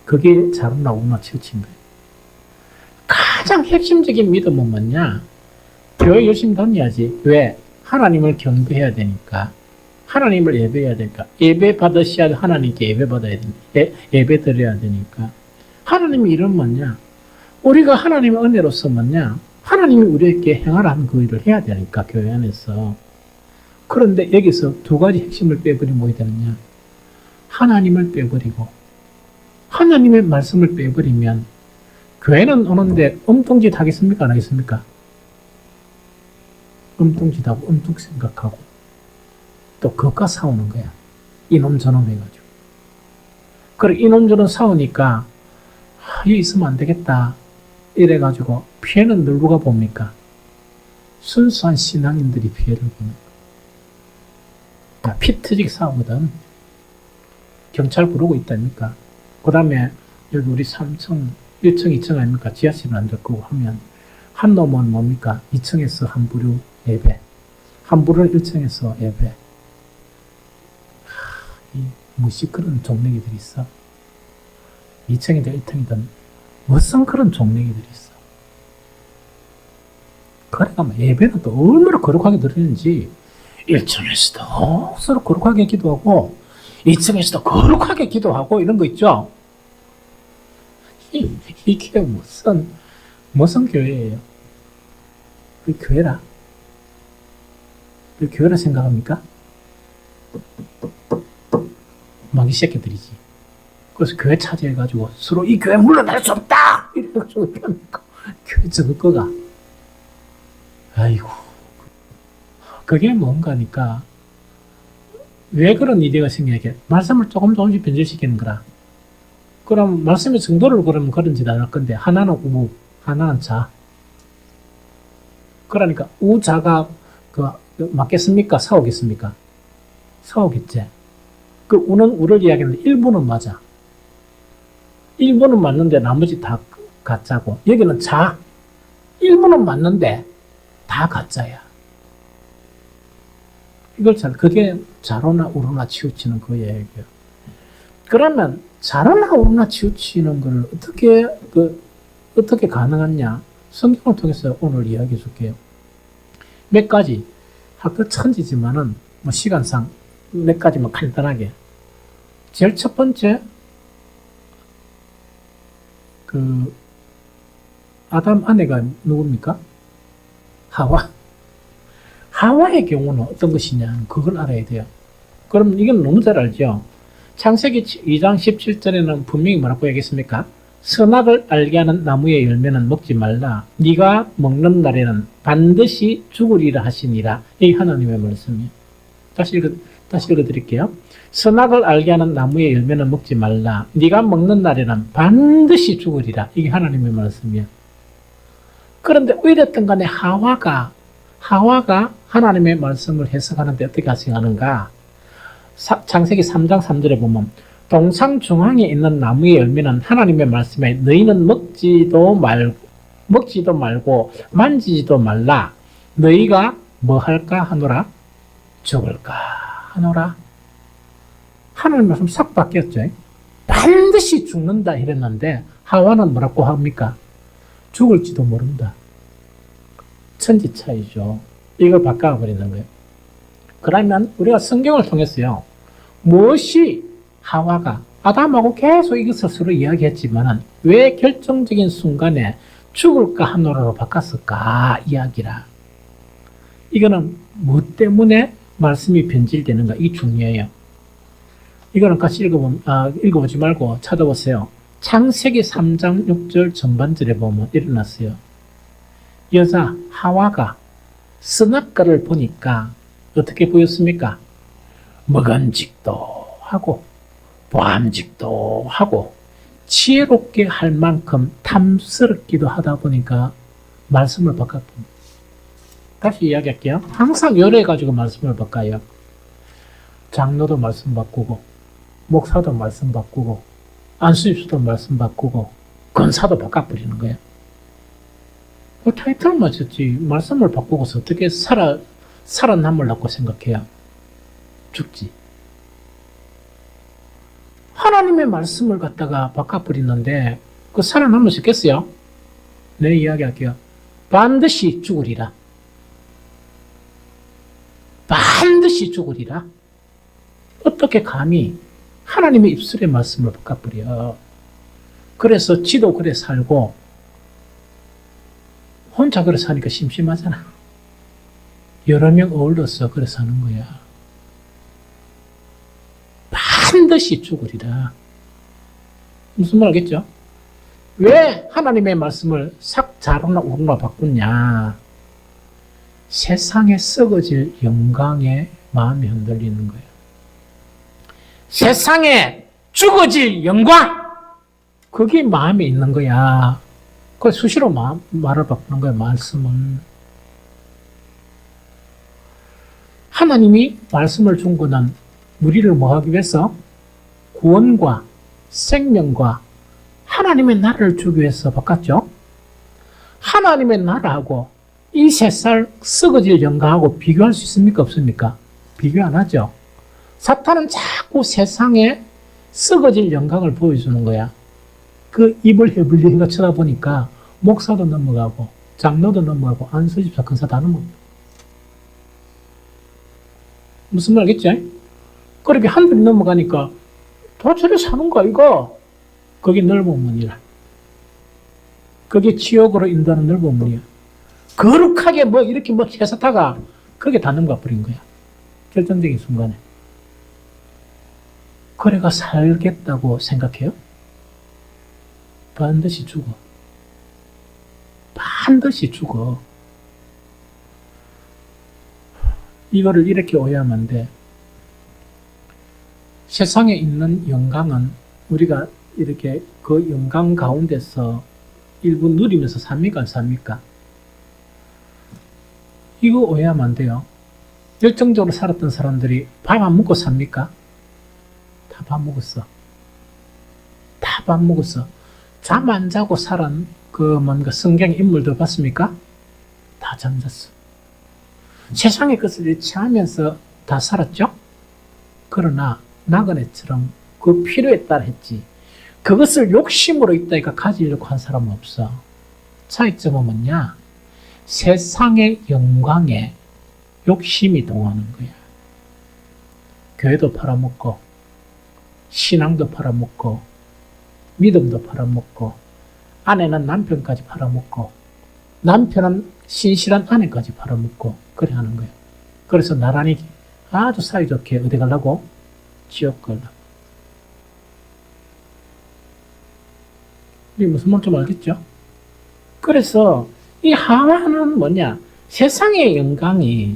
A: 그게 좌로나 우로나 치우친 거예요. 가장 핵심적인 믿음은 뭐냐? 교회 열심히 다녀야지. 왜? 하나님을 경배해야 되니까. 하나님을 예배해야 되니까. 예배 받으셔야 하나님께 예배 받아야 되니까. 예배 드려야 되니까. 하나님의 일은 뭐냐? 우리가 하나님의 은혜로서 뭐냐? 하나님이 우리에게 행하라는 그 일을 해야 되니까, 교회 안에서. 그런데 여기서 두 가지 핵심을 빼버리면 뭐가 되느냐? 하나님을 빼버리고, 하나님의 말씀을 빼버리면, 교회는 오는데 엉뚱짓 하겠습니까? 안 하겠습니까? 엉뚱짓하고 엉뚱 생각하고, 또 그것과 싸우는 거야. 이놈 저놈 해가지고. 그리고 이놈 저놈 싸우니까, 여기 있으면 안 되겠다. 이래가지고 피해는 누가 봅니까? 순수한 신앙인들이 피해를 보는 거야. 피 터지게 싸우거든. 경찰 부르고 있다니까. 그 다음에 여기 우리 3층, 1층, 2층 아닙니까? 지하실은 안 될 거고 하면 한 놈은 뭡니까? 2층에서 한 부류 예배. 한 부류는 1층에서 예배. 이 무시 그런 종래기들이 있어. 2층이든 1층이든 무슨 그런 종래기들이 있어. 그러니까 예배는 또 얼마나 거룩하게 드리는지 1층에서도 서로 거룩하게 기도하고 2층에서도 거룩하게 기도하고 이런 거 있죠. 이게 무슨 교회예요? 그 교회라? 그 교회라 생각합니까? 마귀 새끼들이지. 그래서 교회 차지해가지고 서로 이 교회 물러날 수 없다! 이래가지고 교회 적을 거가. 아이고. 그게 뭔가니까. 왜 그런 일이 생기냐? 말씀을 조금씩 변질시키는 거라. 그럼 말씀의 정도를 그러면 그런 짓 안 할 건데, 하나는 우, 하나는 자. 그러니까 우자가 맞겠습니까? 싸우겠습니까? 싸우겠지. 그 우는 우를 이야기하는데 일부는 맞아. 일부는 맞는데 나머지 다 가짜고, 여기는 자. 일부는 맞는데 다 가짜야. 그게 좌로나 우로나 치우치는 그 얘기예요. 그러면 좌로나 우로나 치우치는 걸 어떻게 가능하냐? 성경을 통해서 오늘 이야기해 줄게요. 몇 가지, 학교 천지지만은 뭐 시간상 몇 가지만 간단하게. 제일 첫 번째, 아담 아내가 누굽니까? 하와. 하와의 경우는 어떤 것이냐, 그걸 알아야 돼요. 그럼 이건 너무 잘 알죠? 창세기 2장 17절에는 분명히 뭐라고 얘기했습니까? 선악을 알게 하는 나무의 열매는 먹지 말라. 네가 먹는 날에는 반드시 죽으리라 하시니라. 이게 하나님의 말씀이에요. 다시 읽어드릴게요. 선악을 알게 하는 나무의 열매는 먹지 말라. 네가 먹는 날에는 반드시 죽으리라. 이게 하나님의 말씀이에요. 그런데 어찌됐든 간에 하와가 하와가 하나님의 말씀을 해석하는데 어떻게 해석하는가? 창세기 3장 3절에 보면 동상 중앙에 있는 나무의 열매는 하나님의 말씀에 너희는 먹지도 말고 만지지도 말라. 너희가 뭐 할까 하노라? 죽을까 하노라. 하나님 말씀 싹 바뀌었죠. 반드시 죽는다 이랬는데 하와는 뭐라고 합니까? 죽을지도 모른다. 천지 차이죠. 이걸 바꿔버리는 거예요. 그러면 우리가 성경을 통해서요, 무엇이 하와가 아담하고 계속 이것을 서로 이야기했지만 왜 결정적인 순간에 죽을까 하노라로 바꿨을까 이야기라. 이거는 무엇 때문에 말씀이 변질되는가, 이게 중요해요. 이거는 같이 읽어보지 말고 찾아보세요. 창세기 3장 6절 전반절에 보면 일어났어요. 여자 하와가 선악과를 보니까 어떻게 보였습니까? 먹은직도 하고 보암직도 하고 지혜롭게 할 만큼 탐스럽기도 하다 보니까 말씀을 바꿨습니다. 다시 이야기할게요. 항상 열애가지고 말씀을 바꿔요. 장로도 말씀 바꾸고 목사도 말씀 바꾸고 안수집사도 말씀 바꾸고 권사도 바꿔버리는 거예요. 타이틀 맞췄지 말씀을 바꾸고서 어떻게 살아남으려고 생각해요? 죽지. 하나님의 말씀을 갖다가 바꿔버리는데 그 살아남을 수 있겠어요? 내 이야기할게요. 반드시 죽으리라. 반드시 죽으리라. 어떻게 감히 하나님의 입술의 말씀을 바꿔버려. 그래서 지도 그래 살고 혼자 그래 사니까 심심하잖아. 여러 명 어울러서 그래 사는 거야. 반드시 죽으리라. 무슨 말 알겠죠? 왜 하나님의 말씀을 싹 자루나 우루나 바꾸냐? 세상에 썩어질 영광에 마음이 흔들리는 거예요. 세상에 죽어질 영광! 그게 마음에 있는 거야. 그 수시로 말을 바꾸는 거야, 말씀을. 하나님이 말씀을 준 거는 우리를 뭐 하기 위해서? 구원과 생명과 하나님의 나라를 주기 위해서 바꿨죠. 하나님의 나라하고 이 세상 썩어질 영광하고 비교할 수 있습니까? 없습니까? 비교 안 하죠. 사탄은 자꾸 세상에 썩어질 영광을 보여주는 거야. 그 입을 헤블리가 쳐다보니까 목사도 넘어가고 장로도 넘어가고 안수집사 근사 다 넘어갑니다. 무슨 말 알겠지? 그렇게 한둘이 넘어가니까 도저히 사는 거 이거. 그게 넓은 문이라. 그게 지옥으로 인도하는 넓은 문이야. 거룩하게 이렇게 해서다가 그게 다 넘어가 버린 거야. 결정적인 순간에. 그래가 살겠다고 생각해요? 반드시 죽어. 반드시 죽어. 이거를 이렇게 오해하면 안 돼. 세상에 있는 영광은 우리가 이렇게 그 영광 가운데서 일부 누리면서 삽니까? 안 삽니까? 이거 오해하면 안 돼요. 열정적으로 살았던 사람들이 밥 안 먹고 삽니까? 다 밥 먹었어. 다 밥 먹었어. 잠 안 자고 살은 뭔가 성경 인물들 봤습니까? 다 잠잤어. 세상의 것을 취하면서 다 살았죠? 그러나 나그네처럼 그 필요에 따라 했지. 그것을 욕심으로 있다니까 가지려고 한 사람은 없어. 차이점은 뭐냐? 세상의 영광에 욕심이 동하는 거야. 교회도 팔아먹고 신앙도 팔아먹고 믿음도 팔아먹고 아내는 남편까지 팔아먹고 남편은 신실한 아내까지 팔아먹고 그래 하는 거예요. 그래서 나란히 아주 사이좋게 어디 가려고? 지옥 가려고. 이게 무슨 말인지 좀 알겠죠? 그래서 이 하와는 뭐냐? 세상의 영광이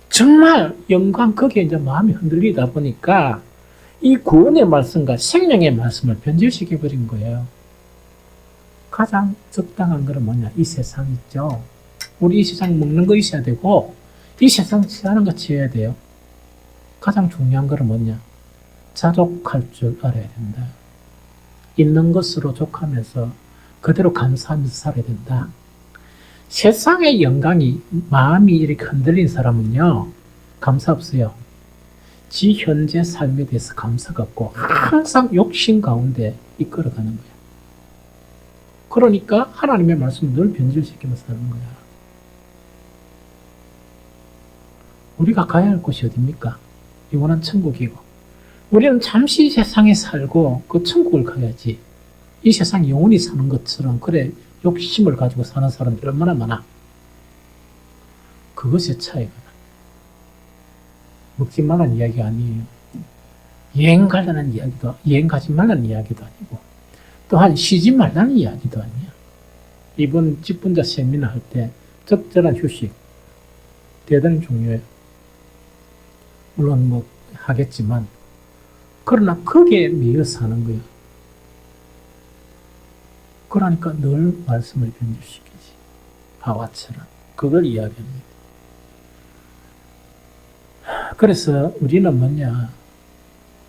A: 정말 영광 거기에 이제 마음이 흔들리다 보니까 이 구원의 말씀과 생명의 말씀을 변질시켜 버린 거예요. 가장 적당한 것은 뭐냐? 이 세상 있죠. 우리 이 세상 먹는 거 있어야 되고, 이 세상 사는 거 지어야 돼요. 가장 중요한 거는 뭐냐? 자족할 줄 알아야 된다. 있는 것으로 족하면서 그대로 감사하면서 살아야 된다. 세상의 영광이 마음이 이렇게 흔들린 사람은요, 감사 없어요. 지 현재 삶에 대해서 감사가 없고 항상 욕심 가운데 이끌어가는 거야. 그러니까 하나님의 말씀을 늘 변질시키면서 사는 거야. 우리가 가야 할 곳이 어디입니까? 영원한 천국이고, 우리는 잠시 세상에 살고 그 천국을 가야지. 이 세상 영원히 사는 것처럼 그래 욕심을 가지고 사는 사람들이 얼마나 많아. 그것의 차이가 나. 먹지 말라는 이야기가 아니에요. 여행 가려는 이야기도, 여행 가지 말라는 이야기도 아니고, 또한 쉬지 말라는 이야기도 아니야. 이번 집분자 세미나 할 때 적절한 휴식 대단히 중요해요. 물론 뭐 하겠지만, 그러나 거기에 매여 사는 거야. 그러니까 늘 말씀을 변질시키지. 바와처럼. 그걸 이야기합니다. 그래서 우리는 뭐냐,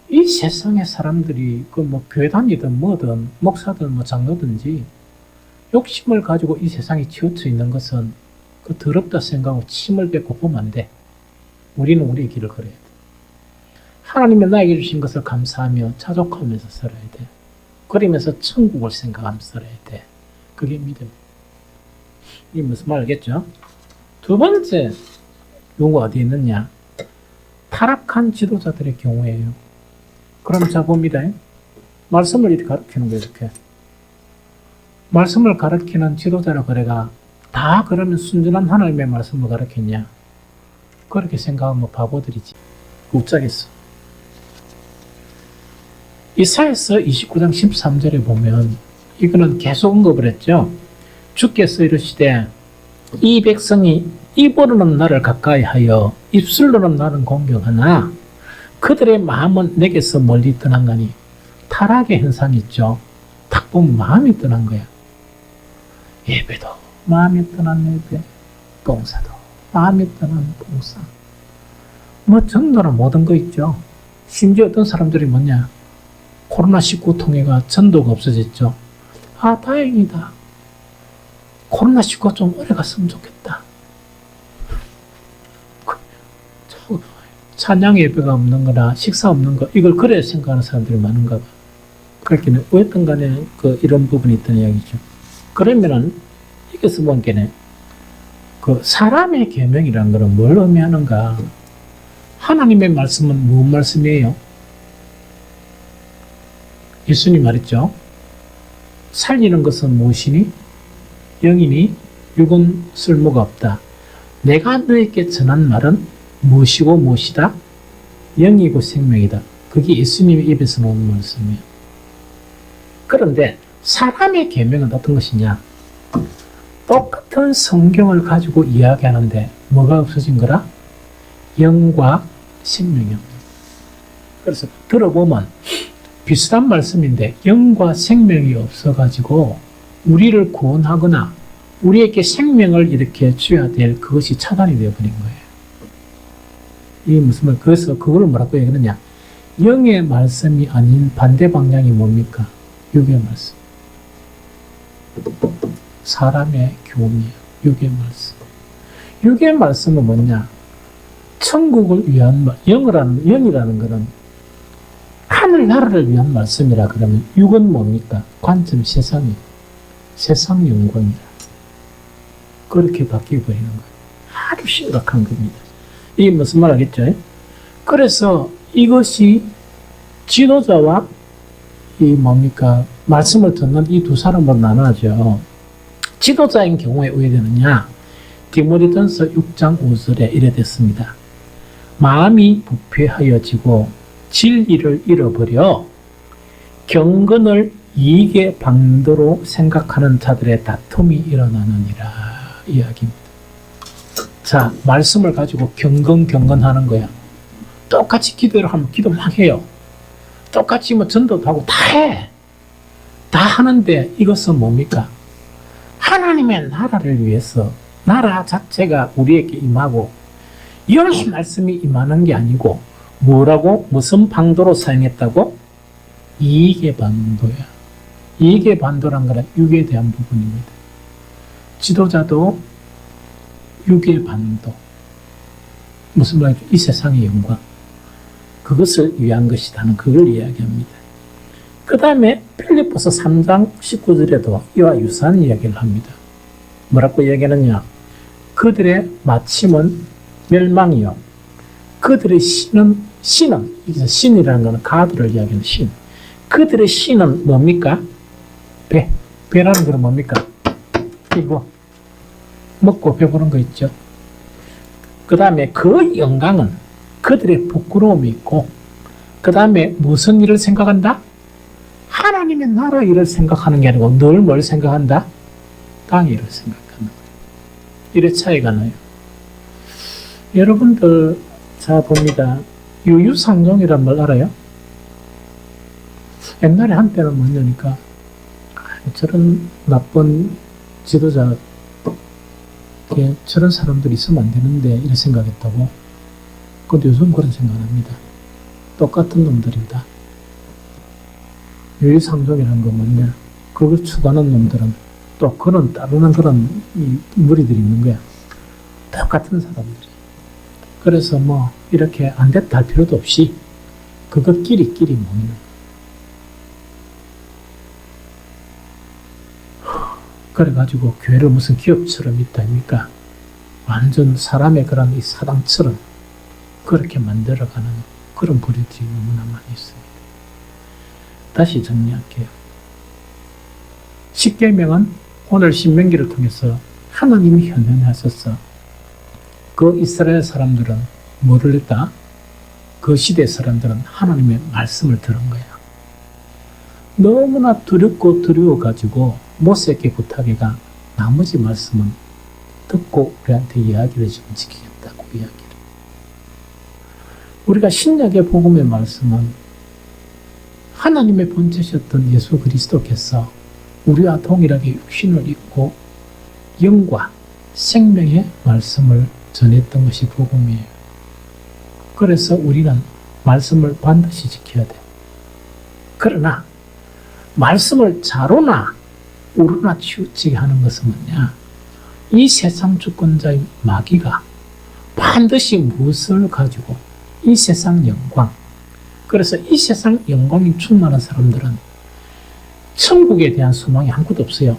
A: 이 세상의 사람들이 그 뭐 교회 다니든 뭐든 목사든 뭐 장로든지 욕심을 가지고 이 세상에 치우쳐 있는 것은 그 더럽다 생각하고 침을 뱉고 보면 안 돼. 우리는 우리의 길을 걸어야 돼. 하나님이 나에게 주신 것을 감사하며 자족하면서 살아야 돼. 그러면서 천국을 생각하면서 살아야 돼. 그게 믿음. 이게 무슨 말 알겠죠? 두 번째 요거 어디 있느냐? 타락한 지도자들의 경우에요. 그럼 자 봅니다. 말씀을 이렇게 가르치는 거예요. 이렇게. 말씀을 가르치는 지도자라 그래가 다 그러면 순전한 하나님의 말씀을 가르쳤냐? 그렇게 생각하면 바보들이지. 웃자겠어. 이사야서 29장 13절에 보면 이거는 계속 언급을 했죠. 주께서 이르시되 이 백성이 입으로는 나를 가까이하여 입술로는 나를 공경하나 그들의 마음은 내게서 멀리 떠난다니. 타락의 현상이 있죠. 딱 보면 마음이 떠난 거야. 예배도 마음이 떠난 예배, 봉사도 마음이 떠난 봉사. 뭐 전도나 모든 거 있죠. 심지어 어떤 사람들이 뭐냐, 코로나19 통해가 전도가 없어졌죠. 아, 다행이다. 코로나19가 좀 오래 갔으면 좋겠다. 찬양 예배가 없는 거나 식사 없는 거, 이걸 그래 생각하는 사람들이 많은가 봐. 그렇기는 어떤 간에 이런 부분이 있다는 이야기죠. 그러면은 여기서 본 게네, 그 사람의 계명이라는 것은 뭘 의미하는가? 하나님의 말씀은 무슨 말씀이에요? 예수님 말했죠. 살리는 것은 무엇이니? 영이니 육은 쓸모가 없다. 내가 너에게 전한 말은 무엇이고 무엇이다? 영이고 생명이다. 그게 예수님의 입에서 나오는 말씀이에요. 그런데 사람의 계명은 어떤 것이냐? 똑같은 성경을 가지고 이야기하는데 뭐가 없어진 거라? 영과 생명이요. 그래서 들어보면 비슷한 말씀인데 영과 생명이 없어가지고 우리를 구원하거나 우리에게 생명을 이렇게 줘야 될 그것이 차단이 되어버린 거예요. 이게 무슨 말? 그래서 그걸 뭐라고 얘기하느냐? 영의 말씀이 아닌 반대 방향이 뭡니까? 육의 말씀. 사람의 교훈이에요. 육의 말씀. 육의 말씀은 뭐냐? 천국을 위한 말. 영이라는 것은 하늘나라를 위한 말씀이라 그러면 육은 뭡니까? 관점 세상이. 세상 영광이라. 그렇게 바뀌어버리는 거예요. 아주 심각한 겁니다. 이게 무슨 말 하겠죠? 그래서 이것이 지도자와 이 뭡니까? 말씀을 듣는 이 두 사람으로 나눠져. 지도자인 경우에 왜 되느냐? 디모데전서 6장 5절에 이래 됐습니다. 마음이 부패하여지고 진리를 잃어버려 경건을 이익의 방도로 생각하는 자들의 다툼이 일어나느니라 이야기입니다. 자, 말씀을 가지고 경건하는 거야. 똑같이 기도를 하면 기도 막 해요. 똑같이 뭐 전도도 하고 다 해. 다 하는데 이것은 뭡니까? 하나님의 나라를 위해서 나라 자체가 우리에게 임하고 이 말씀이 임하는 게 아니고 뭐라고? 무슨 방도로 사용했다고? 이익의 방도야. 이익의 방도란 거는 육에 대한 부분입니다. 지도자도 육의 방도. 무슨 말이죠? 이 세상의 영광. 그것을 위한 것이라는 그걸 이야기합니다. 그 다음에 필립보서 3장 19절에도 이와 유사한 이야기를 합니다. 뭐라고 이야기하느냐? 그들의 마침은 멸망이요. 그들의 신은, 여기서 신이라는 것은 가드를 이야기하는 신. 그들의 신은 뭡니까? 배. 배라는 것은 뭡니까? 이거. 먹고 배부른 거 있죠. 그 다음에 그 영광은 그들의 부끄러움이 있고, 그 다음에 무슨 일을 생각한다? 하나님의 나라 일을 생각하는 게 아니고 늘 뭘 생각한다? 땅의 일을 생각하는 거예요. 이래 차이가 나요. 여러분들 자 봅니다. 유유상종이란 말 알아요? 옛날에 한때는 뭐냐니까 저런 나쁜 지도자 저런 사람들이 있으면 안 되는데 이런 생각했다고. 근데 요즘 그런 생각 안 합니다. 똑같은 놈들입니다. 유유상종이라는 건 뭐냐? 그걸 추구하는 놈들은 또 그런 따르는 그런 무리들이 있는 거야. 똑같은 사람들이. 그래서 뭐 이렇게 안 됐다 할 필요도 없이 그것끼리 모이는. 그래가지고 교회를 무슨 기업처럼 있다니까 완전 사람의 그런 이 사당처럼 그렇게 만들어가는 그런 부류들이 너무나 많이 있습니다. 다시 정리할게요. 십계명은 오늘 신명기를 통해서 하나님이 현현하셔서 그 이스라엘 사람들은 뭐를 했다? 그 시대 사람들은 하나님의 말씀을 들은 거야. 너무나 두렵고 두려워가지고 모세에게 부탁해가 나머지 말씀은 듣고 우리한테 이야기를 좀 지키겠다고 이야기를. 우리가 신약의 복음의 말씀은 하나님의 본체셨던 예수 그리스도께서 우리와 동일하게 육신을 입고 영과 생명의 말씀을 전했던 것이 복음이에요. 그래서 우리는 말씀을 반드시 지켜야 돼. 그러나 말씀을 자로나 우로나 치우치게 하는 것은 뭐냐? 이 세상 주권자의 마귀가 반드시 무엇을 가지고 이 세상 영광, 그래서 이 세상 영광이 충만한 사람들은 천국에 대한 소망이 아무것도 없어요.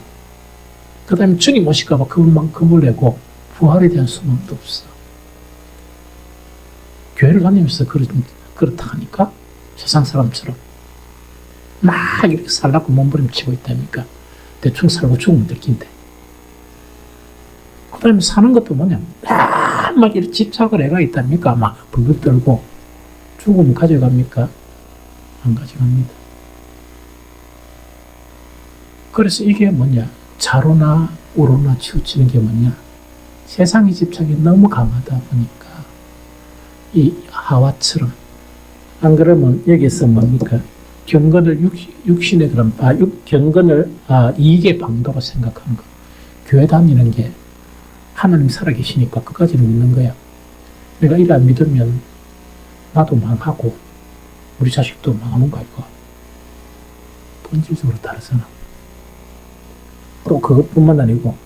A: 그 다음에 주님 오실까봐 겁을 내고 부활에 대한 소망도 없어. 교회를 다니면서 그렇다 하니까 세상 사람처럼 막 이렇게 살라고 몸부림치고 있다니까. 대충 살고 죽으면 될 낀데. 그 다음에 사는 것도 뭐냐, 막 이렇게 집착을 해가 있답니까? 막 불불 떨고. 죽으면 가져갑니까? 안 가져갑니다. 그래서 이게 뭐냐, 자로나 우로나 치우치는 게 뭐냐, 세상의 집착이 너무 강하다 보니까 이 하와처럼. 안 그러면 여기서 뭡니까? 경건을 육신의 그런 경건을 이익의 방도로 생각하는 거. 교회 다니는 게 하나님 살아계시니까 끝까지는 믿는 거야. 내가 이를 안 믿으면 나도 망하고 우리 자식도 망하는 거 아닐까? 본질적으로 다르잖아. 또 그것뿐만 아니고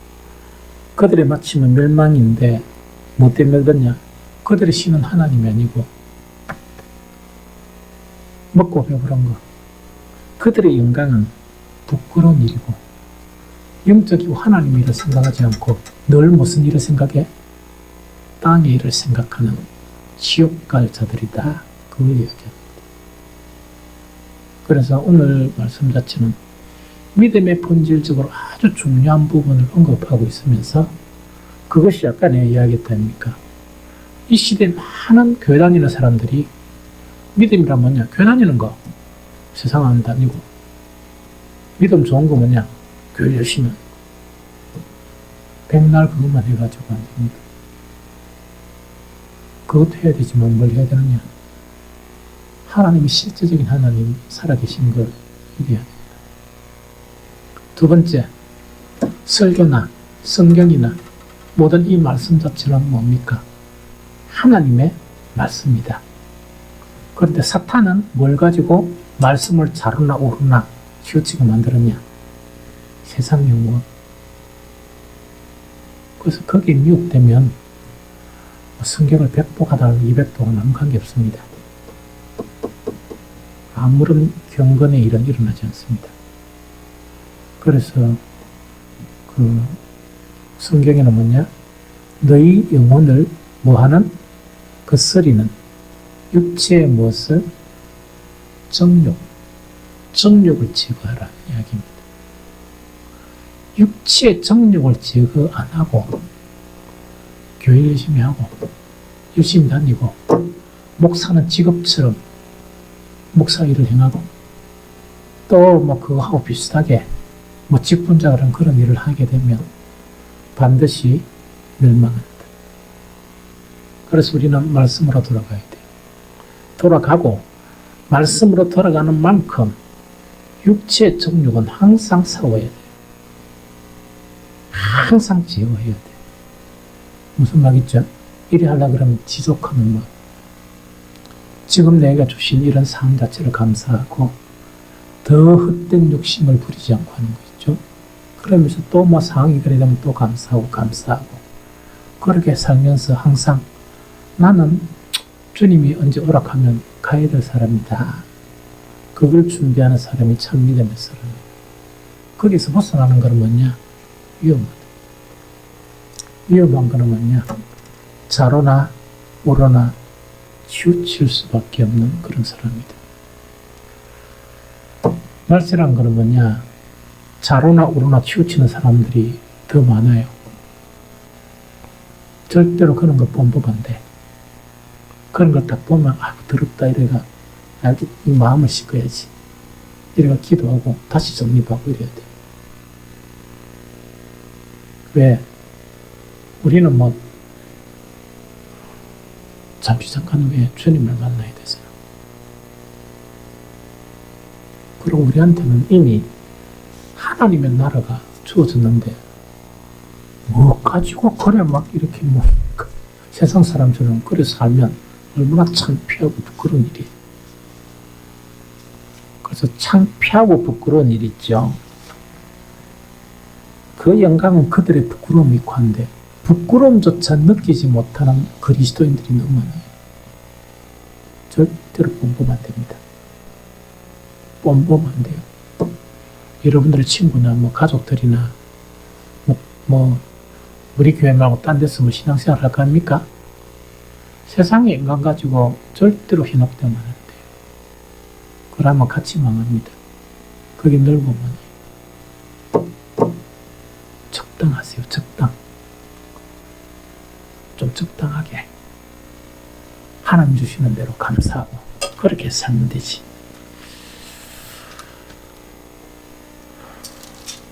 A: 그들의 마침은 멸망인데 뭐 때문에 그러냐? 그들의 신은 하나님이 아니고 먹고 배부른 거. 그들의 영광은 부끄러운 일이고 영적이고 하나님의 일을 생각하지 않고 늘 무슨 일을 생각해? 땅의 일을 생각하는 지옥 갈 자들이다. 그걸 이야기합니다. 그래서 오늘 말씀 자체는 믿음의 본질적으로 아주 중요한 부분을 언급하고 있으면서 그것이 아까 내가 이야기했다 아닙니까? 이 시대에 많은 교회 다니는 사람들이 믿음이란 뭐냐? 교회 다니는 거. 세상 안 다니고. 믿음 좋은 거 뭐냐? 교회 열심히. 백날 그것만 해가지고 안 됩니다. 그것도 해야 되지만 뭘 해야 되느냐? 하나님이 실제적인 하나님 살아계신 걸 믿어야 됩니다. 두 번째, 설교나 성경이나 모든 이 말씀 자체는 뭡니까? 하나님의 말씀이다. 그런데 사탄은 뭘 가지고 말씀을 자루나 오르나 치우치게 만들었냐? 세상 영혼. 그래서 거기에 미혹되면 성경을 100도 하다가 200도가 아무 관계없습니다. 아무런 경건의 일은 일어나지 않습니다. 그래서 그 성경에는 뭐냐? 너희 영혼을 뭐하는? 거스리는 육체의 무엇을? 정욕을 제거하라 이야기입니다. 육체의 정욕을 제거 안 하고 교회 열심히 하고 열심히 다니고 목사는 직업처럼 목사 일을 행하고 또 뭐 그거하고 비슷하게 뭐 직분자 그런 일을 하게 되면 반드시 멸망한다. 그래서 우리는 말씀으로 돌아가야 돼요. 돌아가고 말씀으로 돌아가는 만큼 육체의 정욕은 항상 싸워야 돼요. 항상 제어해야 돼요. 무슨 말이죠? 이리 하려고 그러면 지속하는 것. 지금 내가 주신 이런 삶 자체를 감사하고 더 헛된 욕심을 부리지 않고 하는 거 있죠. 그러면서 또 뭐 상황이 그래 되면 또 감사하고 그렇게 살면서 항상 나는 주님이 언제 오락하면 가야 될 사람이다. 그걸 준비하는 사람이 참 믿음의 사람이에요. 거기서 벗어나는 건 뭐냐? 위험한 거는 뭐냐? 자로나 오로나 치우칠 수밖에 없는 그런 사람이다. 말세란 거는 뭐냐? 자로나 오로나 치우치는 사람들이 더 많아요. 절대로 그런 거 뽐뿌 안 돼. 그런 걸 딱 보면 더럽다 이래가 이 마음을 씻어야지. 이래가 기도하고 다시 정립하고 이래야 돼. 왜? 우리는 뭐 잠깐 후에 주님을 만나야 되잖아. 그리고 우리한테는 이미 하나님의 나라가 주어졌는데 뭐 가지고 그래 막 이렇게 뭐 세상 사람처럼 그래 살면 얼마나 창피하고 부끄러운 일이에요. 그래서 창피하고 부끄러운 일 있죠. 그 영광은 그들의 부끄러움이 있고 한데 부끄러움조차 느끼지 못하는 그리스도인들이 너무 많아요. 절대로 뽐뿌면 됩니다. 뽐뿌면 안 돼요. 여러분들의 친구나 뭐 가족들이나 뭐 우리 교회 말고 딴 데서 뭐 신앙생활 할까 합니까? 세상의 인간 가지고 절대로 현혹되면 안 돼요. 그러면 같이 망합니다. 그게 넓으면 적당하세요. 좀 적당하게 하나님 주시는 대로 감사하고 그렇게 살면 되지.